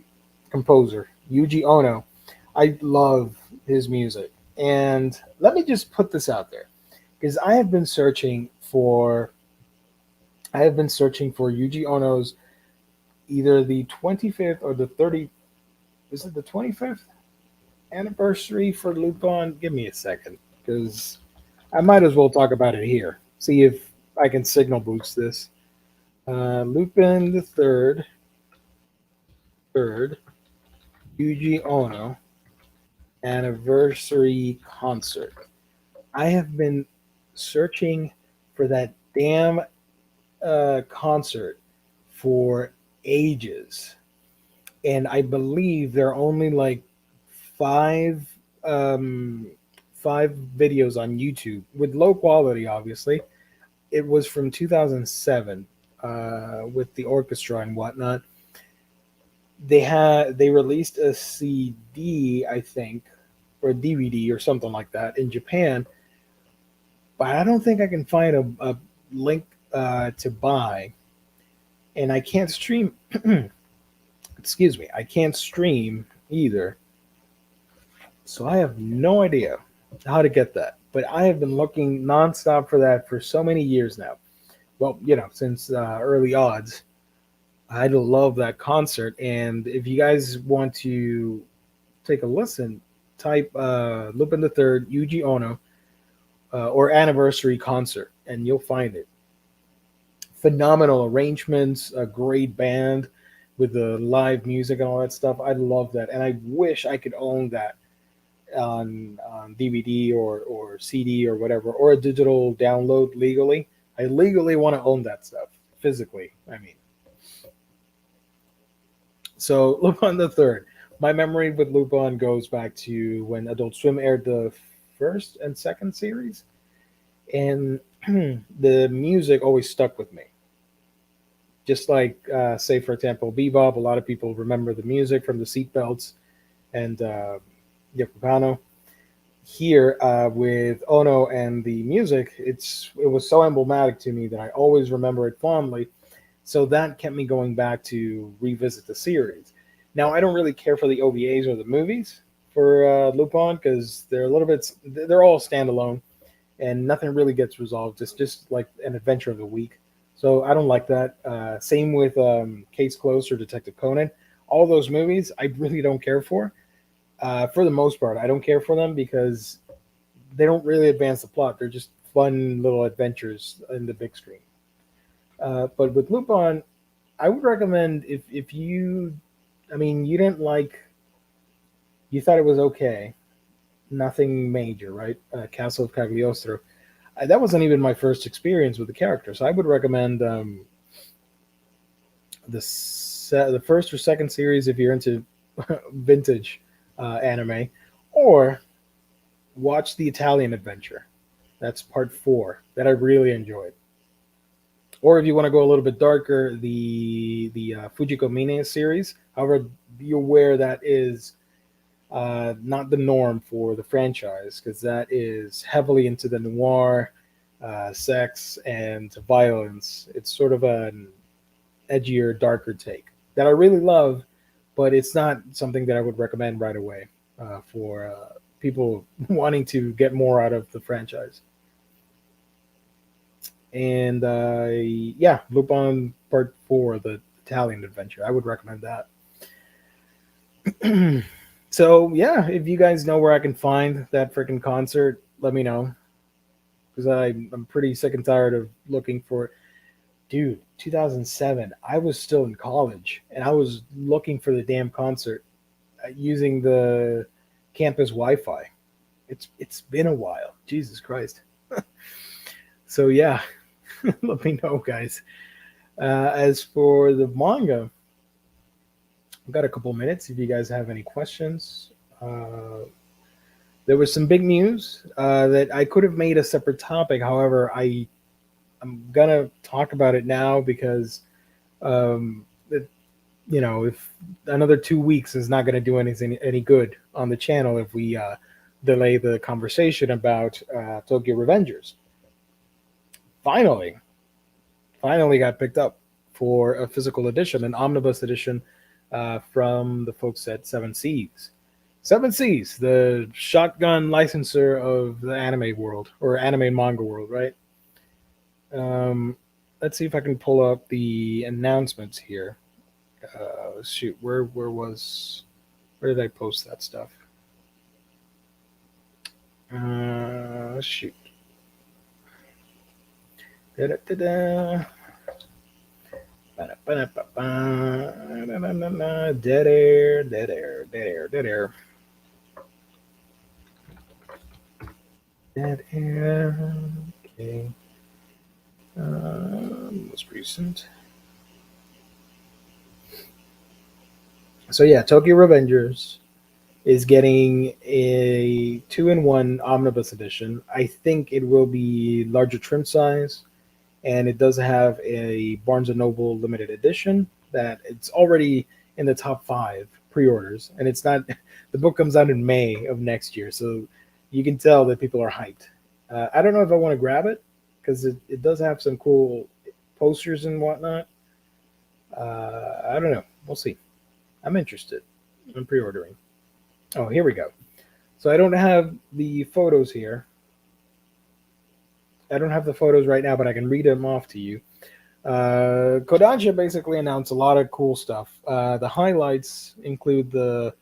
composer Yuji Ono. I love his music, and let me just put this out there because I have been searching for Yuji Ono's either the 25th or the 30. Is it the 25th anniversary for Lupin? Give me a second because I might as well talk about it here. See if I can signal boost this. Lupin the third Yuji Ono anniversary concert. I have been searching for that damn concert for ages, and I believe there are only like five um, five videos on YouTube with low quality. Obviously, it was from 2007 with the orchestra and whatnot. They released a CD, I think, or a DVD or something like that in Japan, but I don't think I can find a link to buy, and I can't stream. Excuse me, I can't stream either, so I have no idea how to get that. But I have been looking nonstop for that for so many years now. Well, since early odds. I love that concert, and if you guys want to take a listen, type Lupin the Third Yuji Ono or anniversary concert, and you'll find it. Phenomenal arrangements, a great band with the live music and all that stuff. I love that, and I wish I could own that on DVD or CD or whatever, or a digital download legally. I legally want to own that stuff physically. I mean. So Lupin the Third. My memory with Lupin goes back to when Adult Swim aired the first and second series, and the music always stuck with me. Just like, say, for example, Bebop. A lot of people remember the music from the seatbelts and Yakupano. Here with Ono and the music, it was so emblematic to me that I always remember it fondly. So that kept me going back to revisit the series. Now I don't really care for the OVAs or the movies for Lupin because they're all standalone and nothing really gets resolved. It's just like an adventure of the week. So I don't like that. Same with Case Closed or Detective Conan. All those movies I really don't care for. For the most part, I don't care for them because they don't really advance the plot. They're just fun little adventures in the big screen. But with Lupin, I would recommend if you, I mean, you didn't like, you thought it was okay, nothing major, right? Castle of Cagliostro. That wasn't even my first experience with the character, so I would recommend the first or second series if you're into vintage anime, or watch the Italian Adventure. That's part four that I really enjoyed. Or if you want to go a little bit darker, the Fujiko Mine series. However, you're aware that is not the norm for the franchise because that is heavily into the noir, sex, and violence. It's sort of an edgier, darker take that I really love, but it's not something that I would recommend right away for people wanting to get more out of the franchise. And yeah, Lupin Part Four, the Italian Adventure. I would recommend that. So yeah, if you guys know where I can find that freaking concert, let me know because I'm pretty sick and tired of looking for it. Dude, 2007, I was still in college and I was looking for the damn concert using the campus Wi-Fi. It's been a while. Jesus Christ. So yeah, let me know, guys. As for the manga, I've got a couple minutes if you guys have any questions. There was some big news that I could have made a separate topic. However, I'm gonna talk about it now because it, if another 2 weeks is not gonna do anything any good on the channel if we delay the conversation about Tokyo Revengers. Finally, finally got picked up for a physical edition, an omnibus edition from the folks at Seven Seas. Seven Seas, the shotgun licensor of the anime world or anime and manga world, right? Um, let's see if I can pull up the announcements here. Shoot, where did I post that stuff? Shoot. Da-da-da-da. Dead air, dead air, dead air, dead air. Dead air. Okay. Most recent. So yeah, Tokyo Revengers is getting a 2-in-1 omnibus edition. I think it will be larger trim size, and it does have a Barnes and Noble limited edition that it's already in the top 5 pre-orders, and it's not. The book comes out in May of next year, so you can tell that people are hyped. I don't know if I want to grab it because it does have some cool posters and whatnot. I don't know. We'll see. I'm interested. I'm pre-ordering. Oh, here we go. So I don't have the photos here. I don't have the photos right now, but I can read them off to you. Kodansha basically announced a lot of cool stuff. The highlights include the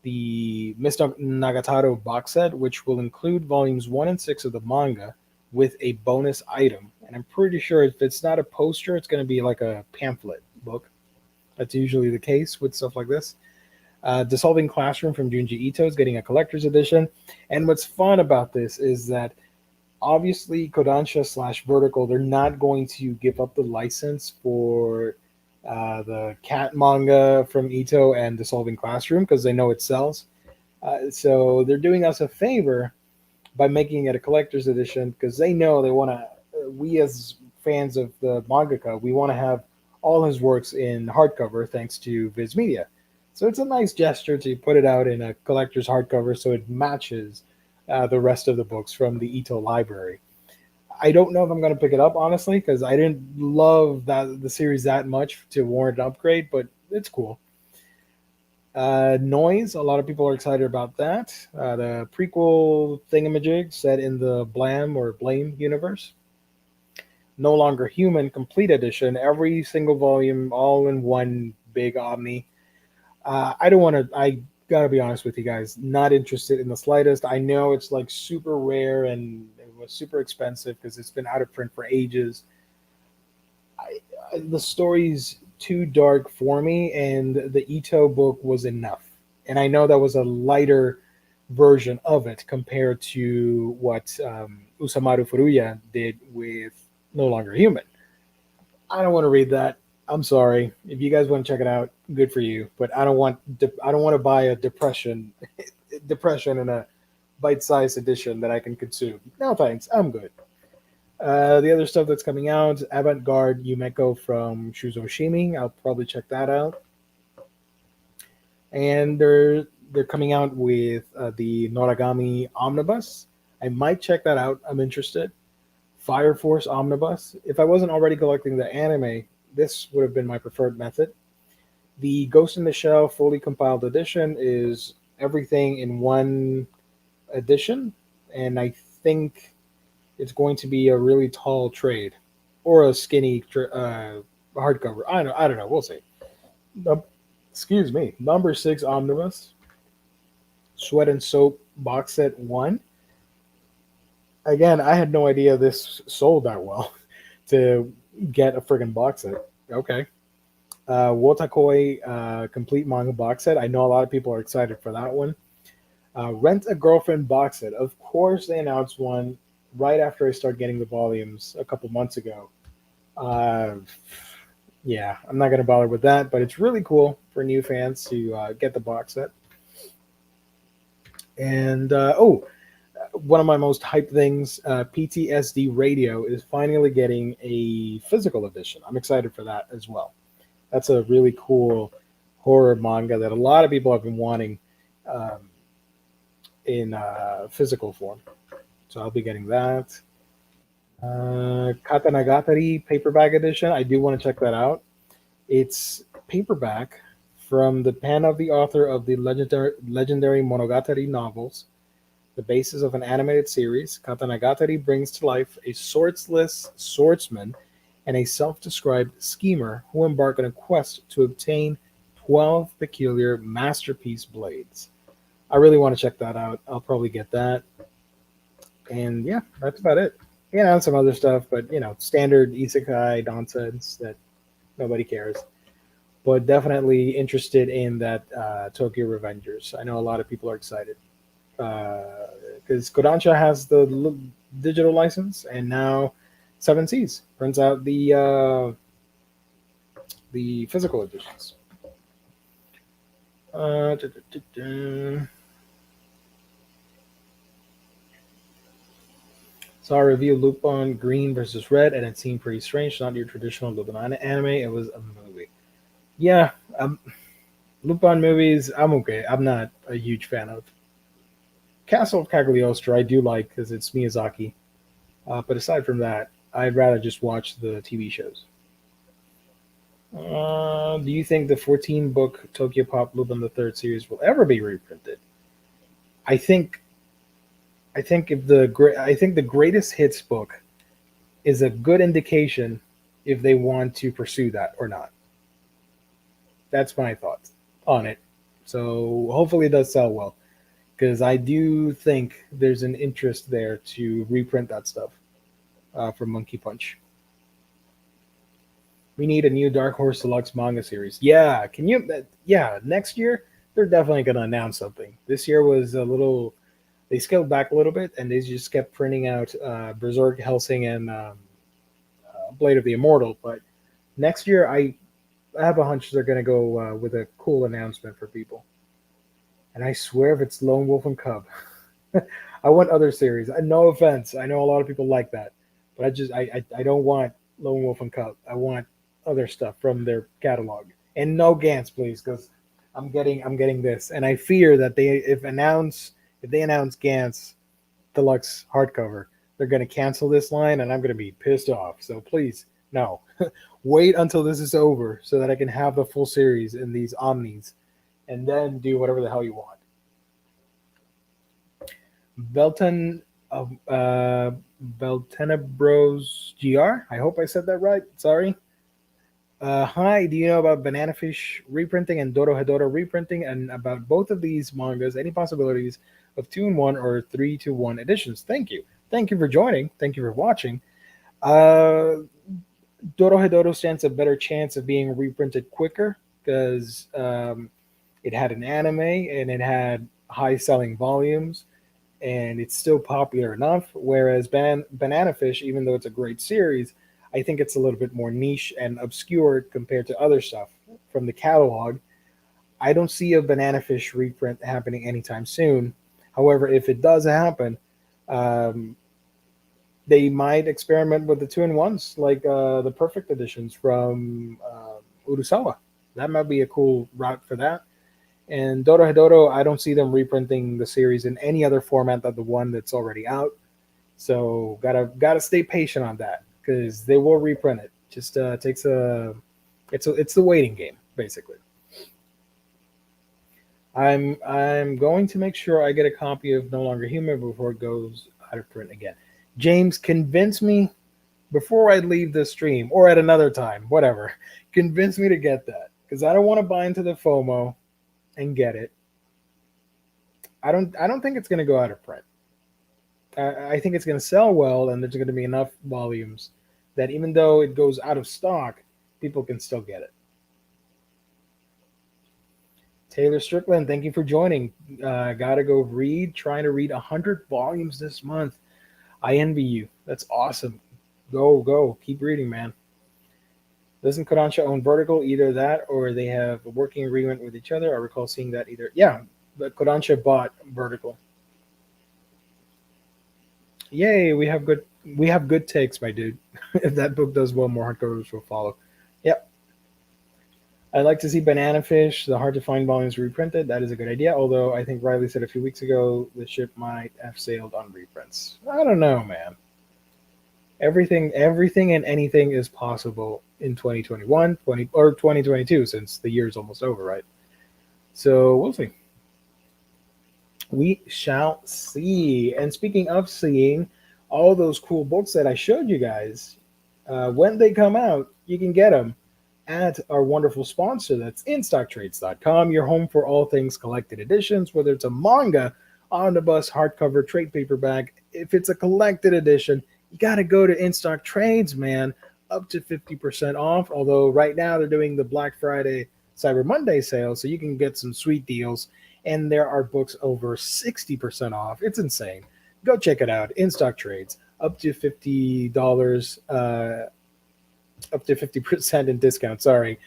Mr. Nagatoro box set, which will include volumes 1 and 6 of the manga with a bonus item. And I'm pretty sure if it's not a poster, it's going to be like a pamphlet book. That's usually the case with stuff like this. Dissolving Classroom from Junji Ito is getting a collector's edition. And what's fun about this is that obviously Kodansha / Vertical, they're not going to give up the license for the cat manga from Ito and Dissolving Classroom because they know it sells. So they're doing us a favor by making it a collector's edition because they know they want to, we as fans of the mangaka, we want to have all his works in hardcover thanks to Viz Media. So it's a nice gesture to put it out in a collector's hardcover so it matches the rest of the books from the Ito library. I don't know if I'm going to pick it up, honestly, because I didn't love the series that much to warrant an upgrade, but it's cool. Noise, a lot of people are excited about that. The prequel thingamajig set in the Blam or Blame universe. No Longer Human complete edition, every single volume, all in one big Omni. I don't want to, I gotta be honest with you guys, not interested in the slightest. I know it's like super rare and it was super expensive because it's been out of print for ages. The story's too dark for me, and the Ito book was enough. And I know that was a lighter version of it compared to what Usamaru Furuya did with No Longer Human. I don't want to read that. I'm sorry. If you guys want to check it out, good for you. But I don't want to buy a depression in a bite-sized edition that I can consume. No thanks. I'm good. The other stuff that's coming out, Avant-Garde Yumeko from Shuzo Shimi. I'll probably check that out. And they're coming out with the Noragami Omnibus. I might check that out. I'm interested. Fire Force Omnibus. If I wasn't already collecting the anime, this would have been my preferred method. The Ghost in the Shell fully compiled edition is everything in one edition, and I think it's going to be a really tall trade or a skinny hardcover. I don't know. We'll see. Excuse me. Number 6 Omnibus. Sweat and Soap box set 1. Again, I had no idea this sold that well to get a friggin' box set. Okay. Wotakoi complete manga box set. I know a lot of people are excited for that one. Rent a Girlfriend box set. Of course, they announced one right after I started getting the volumes a couple months ago. Uh, yeah, I'm not going to bother with that, but it's really cool for new fans to get the box set. And one of my most hyped things, PTSD Radio is finally getting a physical edition. I'm excited for that as well. That's a really cool horror manga that a lot of people have been wanting um, in physical form. So I'll be getting that. Katanagatari paperback edition. I do want to check that out. It's paperback from the pen of the author of the legendary Monogatari novels, the basis of an animated series. Katanagatari brings to life a swordless swordsman and a self described schemer who embark on a quest to obtain 12 peculiar masterpiece blades. I really want to check that out. I'll probably get that. And yeah, that's about it. And some other stuff, but standard isekai nonsense that nobody cares. But definitely interested in that Tokyo Revengers. I know a lot of people are excited because Kodansha has the digital license, and now Seven Seas prints out the physical editions. Uh, da, da, da, da. Saw a review of Lupin Green versus Red, and it seemed pretty strange. Not your traditional Lupin anime. It was a movie. Yeah, Lupin movies. I'm okay. I'm not a huge fan of. Castle of Cagliostro. I do like because it's Miyazaki. But aside from that, I'd rather just watch the TV shows. Do you think the 14-book Tokyo Pop Lupin the Third series will ever be reprinted? I think. I think the greatest hits book is a good indication if they want to pursue that or not. That's my thoughts on it. So hopefully it does sell well because I do think there's an interest there to reprint that stuff from Monkey Punch. We need a new Dark Horse Deluxe manga series. Yeah, can you? Yeah, next year they're definitely going to announce something. This year was a little. They scaled back a little bit, and they just kept printing out Berserk, Helsing, and Blade of the Immortal. But next year, I have a hunch they're going to go with a cool announcement for people. And I swear, if it's Lone Wolf and Cub, I want other series. No offense, I know a lot of people like that, but I don't want Lone Wolf and Cub. I want other stuff from their catalog, and no Gantz, please, because I'm getting this, and I fear that if they announce Gantz deluxe hardcover, they're going to cancel this line, and I'm going to be pissed off. So please, no, wait until this is over so that I can have the full series in these omnis, and then do whatever the hell you want. Belton of Beltenebros GR. I hope I said that right. Sorry. Hi, do you know about Banana Fish reprinting and Doro Hedoro reprinting, and about both of these mangas? Any possibilities of 2-in-1 or 3-to-1 editions? Thank you. Thank you for joining. Thank you for watching. Uh, Doro Hedoro stands a better chance of being reprinted quicker because it had an anime and it had high selling volumes and it's still popular enough. Whereas Banana Fish, even though it's a great series, I think it's a little bit more niche and obscure compared to other stuff from the catalog. I don't see a Banana Fish reprint happening anytime soon. However, if it does happen, um, they might experiment with the 2-in-1s, like the Perfect Editions from Urusawa. That might be a cool route for that. And Doro Hedoro, I don't see them reprinting the series in any other format than the one that's already out. So gotta stay patient on that because they will reprint it. Just takes it's the waiting game basically. I'm going to make sure I get a copy of No Longer Human before it goes out of print again. James, convince me before I leave the stream or at another time, whatever. Convince me to get that because I don't want to buy into the FOMO and get it. I don't think it's going to go out of print. I think it's going to sell well, and there's going to be enough volumes that even though it goes out of stock, people can still get it. Taylor Strickland, thank you for joining. Gotta go read. Trying to read 100 volumes this month. I envy you. That's awesome. Go. Keep reading, man. Doesn't Kodansha own Vertical? Either that or they have a working agreement with each other. I recall seeing that either. Yeah, but Kodansha bought Vertical. Yay, we have good takes, my dude. If that book does well, more hardcovers will follow. Yep. I'd like to see Banana Fish, the hard to find volumes reprinted. That is a good idea. Although I think Riley said a few weeks ago the ship might have sailed on reprints. I don't know, man. Everything and anything is possible in 2021, 20 or 2022, since the year is almost over, right? So we'll see. We shall see. And speaking of seeing, all those cool books that I showed you guys, when they come out, you can get them at our wonderful sponsor. That's InStockTrades.com, your home for all things collected editions, whether it's a manga, omnibus, hardcover, trade paperback. If it's a collected edition, you got to go to InStock Trades, man. Up to 50% off. Although right now they're doing the Black Friday, Cyber Monday sale, so you can get some sweet deals. And there are books over 60% off. It's insane. Go check it out. InStock Trades, up to $50, up to 50% in discount. Sorry.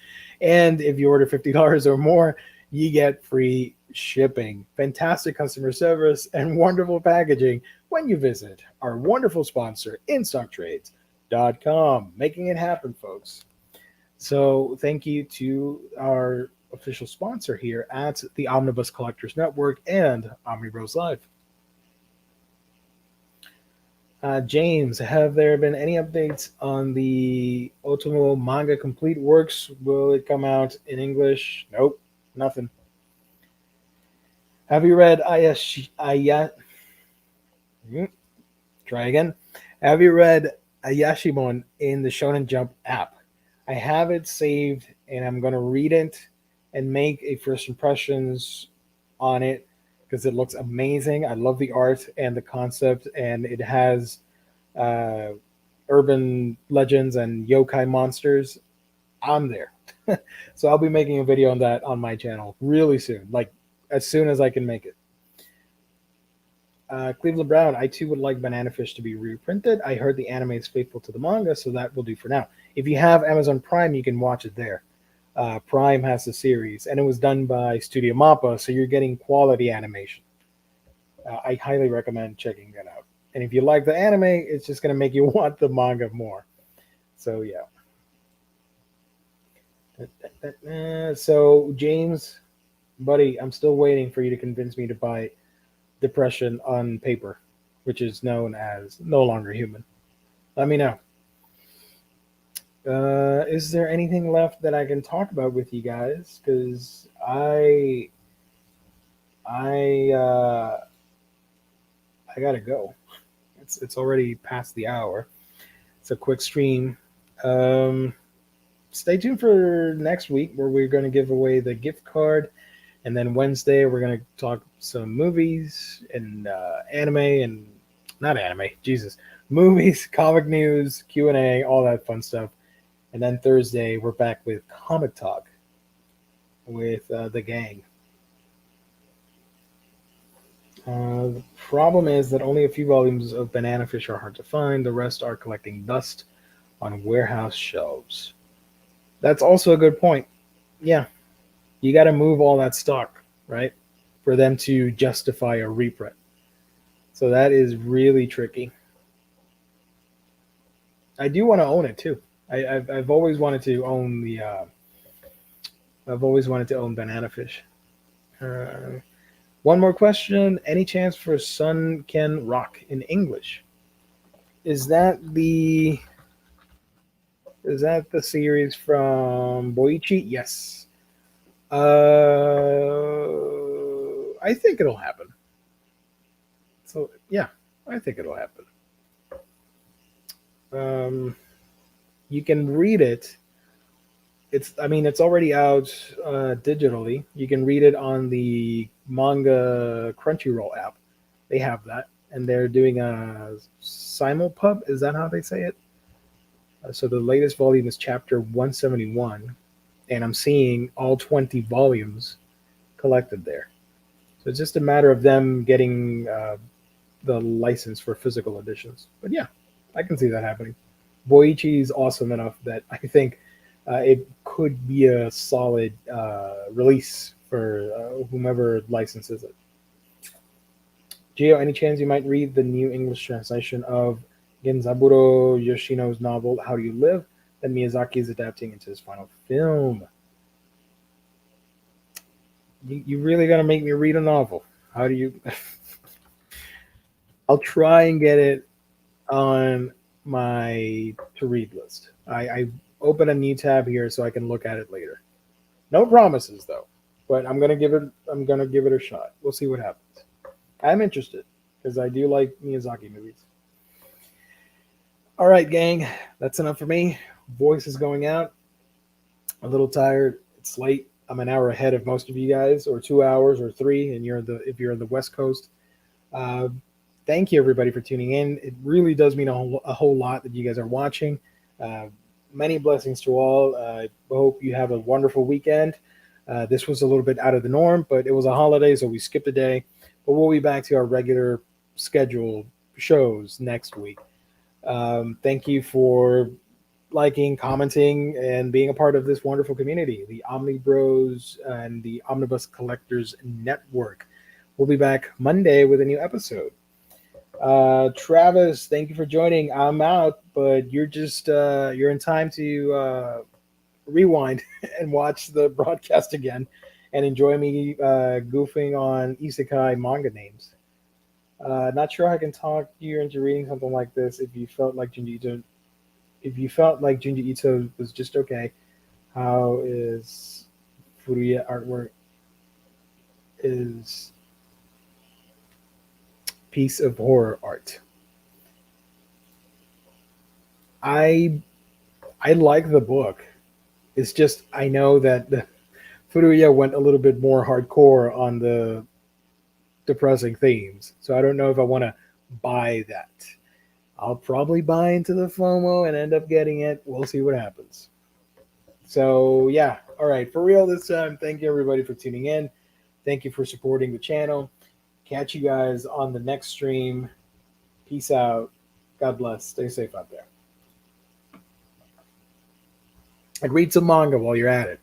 And if you order $50 or more, you get free shipping, fantastic customer service, and wonderful packaging when you visit our wonderful sponsor, InStockTrades.com. Making it happen, folks. So thank you to our official sponsor here at the Omnibus Collectors Network and Omnibros Live. James, have there been any updates on the Otomo Manga Complete Works? Will it come out in English? Nope, nothing. Have you read Try again. Have you read Ayashimon in the Shonen Jump app? I have it saved, and I'm going to read it and make a first impressions on it because it looks amazing. I love the art and the concept, and it has urban legends and yokai monsters. I'm there. So I'll be making a video on that on my channel really soon, like as soon as I can make it. Cleveland Brown, I too would like Banana Fish to be reprinted. I heard the anime is faithful to the manga, so that will do for now. If you have Amazon Prime, you can watch it there. Prime has the series, and it was done by Studio Mappa, so you're getting quality animation. I highly recommend checking that out. And if you like the anime, it's just going to make you want the manga more. So, yeah. So, James, buddy, I'm still waiting for you to convince me to buy Depression on paper, which is known as No Longer Human. Let me know. Is there anything left that I can talk about with you guys? Because I gotta go. It's already past the hour. It's a quick stream. Stay tuned for next week where we're going to give away the gift card, and then Wednesday we're going to talk some movies and anime and not anime. Jesus, movies, comic news, Q&A, all that fun stuff. And then Thursday, we're back with Comic Talk with the gang. The problem is that only a few volumes of Banana Fish are hard to find. The rest are collecting dust on warehouse shelves. That's also a good point. Yeah, you got to move all that stock, right, for them to justify a reprint. So that is really tricky. I do want to own it too. I've always wanted to own the. I've always wanted to own Banana Fish. One more question: any chance for Sun Ken Rock in English? Is that the series from Boichi? Yes. I think it'll happen. So yeah, I think it'll happen. You can read it. It's already out digitally. You can read it on the Manga Crunchyroll app. They have that, and they're doing a simulpub. Is that how they say it? So the latest volume is chapter 171, and I'm seeing all 20 volumes collected there. So it's just a matter of them getting the license for physical editions. But yeah, I can see that happening. Boichi is awesome enough that I think it could be a solid release for whomever licenses it. Gio, any chance you might read the new English translation of Genzaburo Yoshino's novel How Do You Live that Miyazaki is adapting into his final film? You really gonna make me read a novel? How do you? I'll try and get it on my to read list. I open a new tab here so I can look at it later. No promises though, but I'm gonna give it a shot. We'll see what happens. I'm interested because I do like Miyazaki movies. All right, gang, that's enough for me. Voice is going out. A little tired. It's late. I'm an hour ahead of most of you guys, or 2 hours, or three, and if you're on the West Coast. Uh, Thank you everybody for tuning in. It really does mean a whole lot that you guys are watching. Uh, Many blessings to all. I hope you have a wonderful weekend. This was a little bit out of the norm, but it was a holiday, so we skipped a day. But we'll be back to our regular scheduled shows next week. Thank you for liking, commenting, and being a part of this wonderful community, the Omnibros and the Omnibus Collectors Network. We'll be back Monday with a new episode. Travis, thank you for joining. I'm out, but you're in time to rewind and watch the broadcast again and enjoy me goofing on isekai manga names. Not sure I can talk you into reading something like this if you felt like Junji Ito. If you felt like Junji Ito was just okay, how is Furuya artwork is piece of horror art. I I like the book. It's just I know that the Furuya went a little bit more hardcore on the depressing themes, so I don't know if I want to buy that. I'll probably buy into the FOMO and end up getting it. We'll see what happens. So yeah, all right, for real this time. Thank you everybody for tuning in. Thank you for supporting the channel. Catch you guys on the next stream. Peace out. God bless. Stay safe out there. And read some manga while you're at it.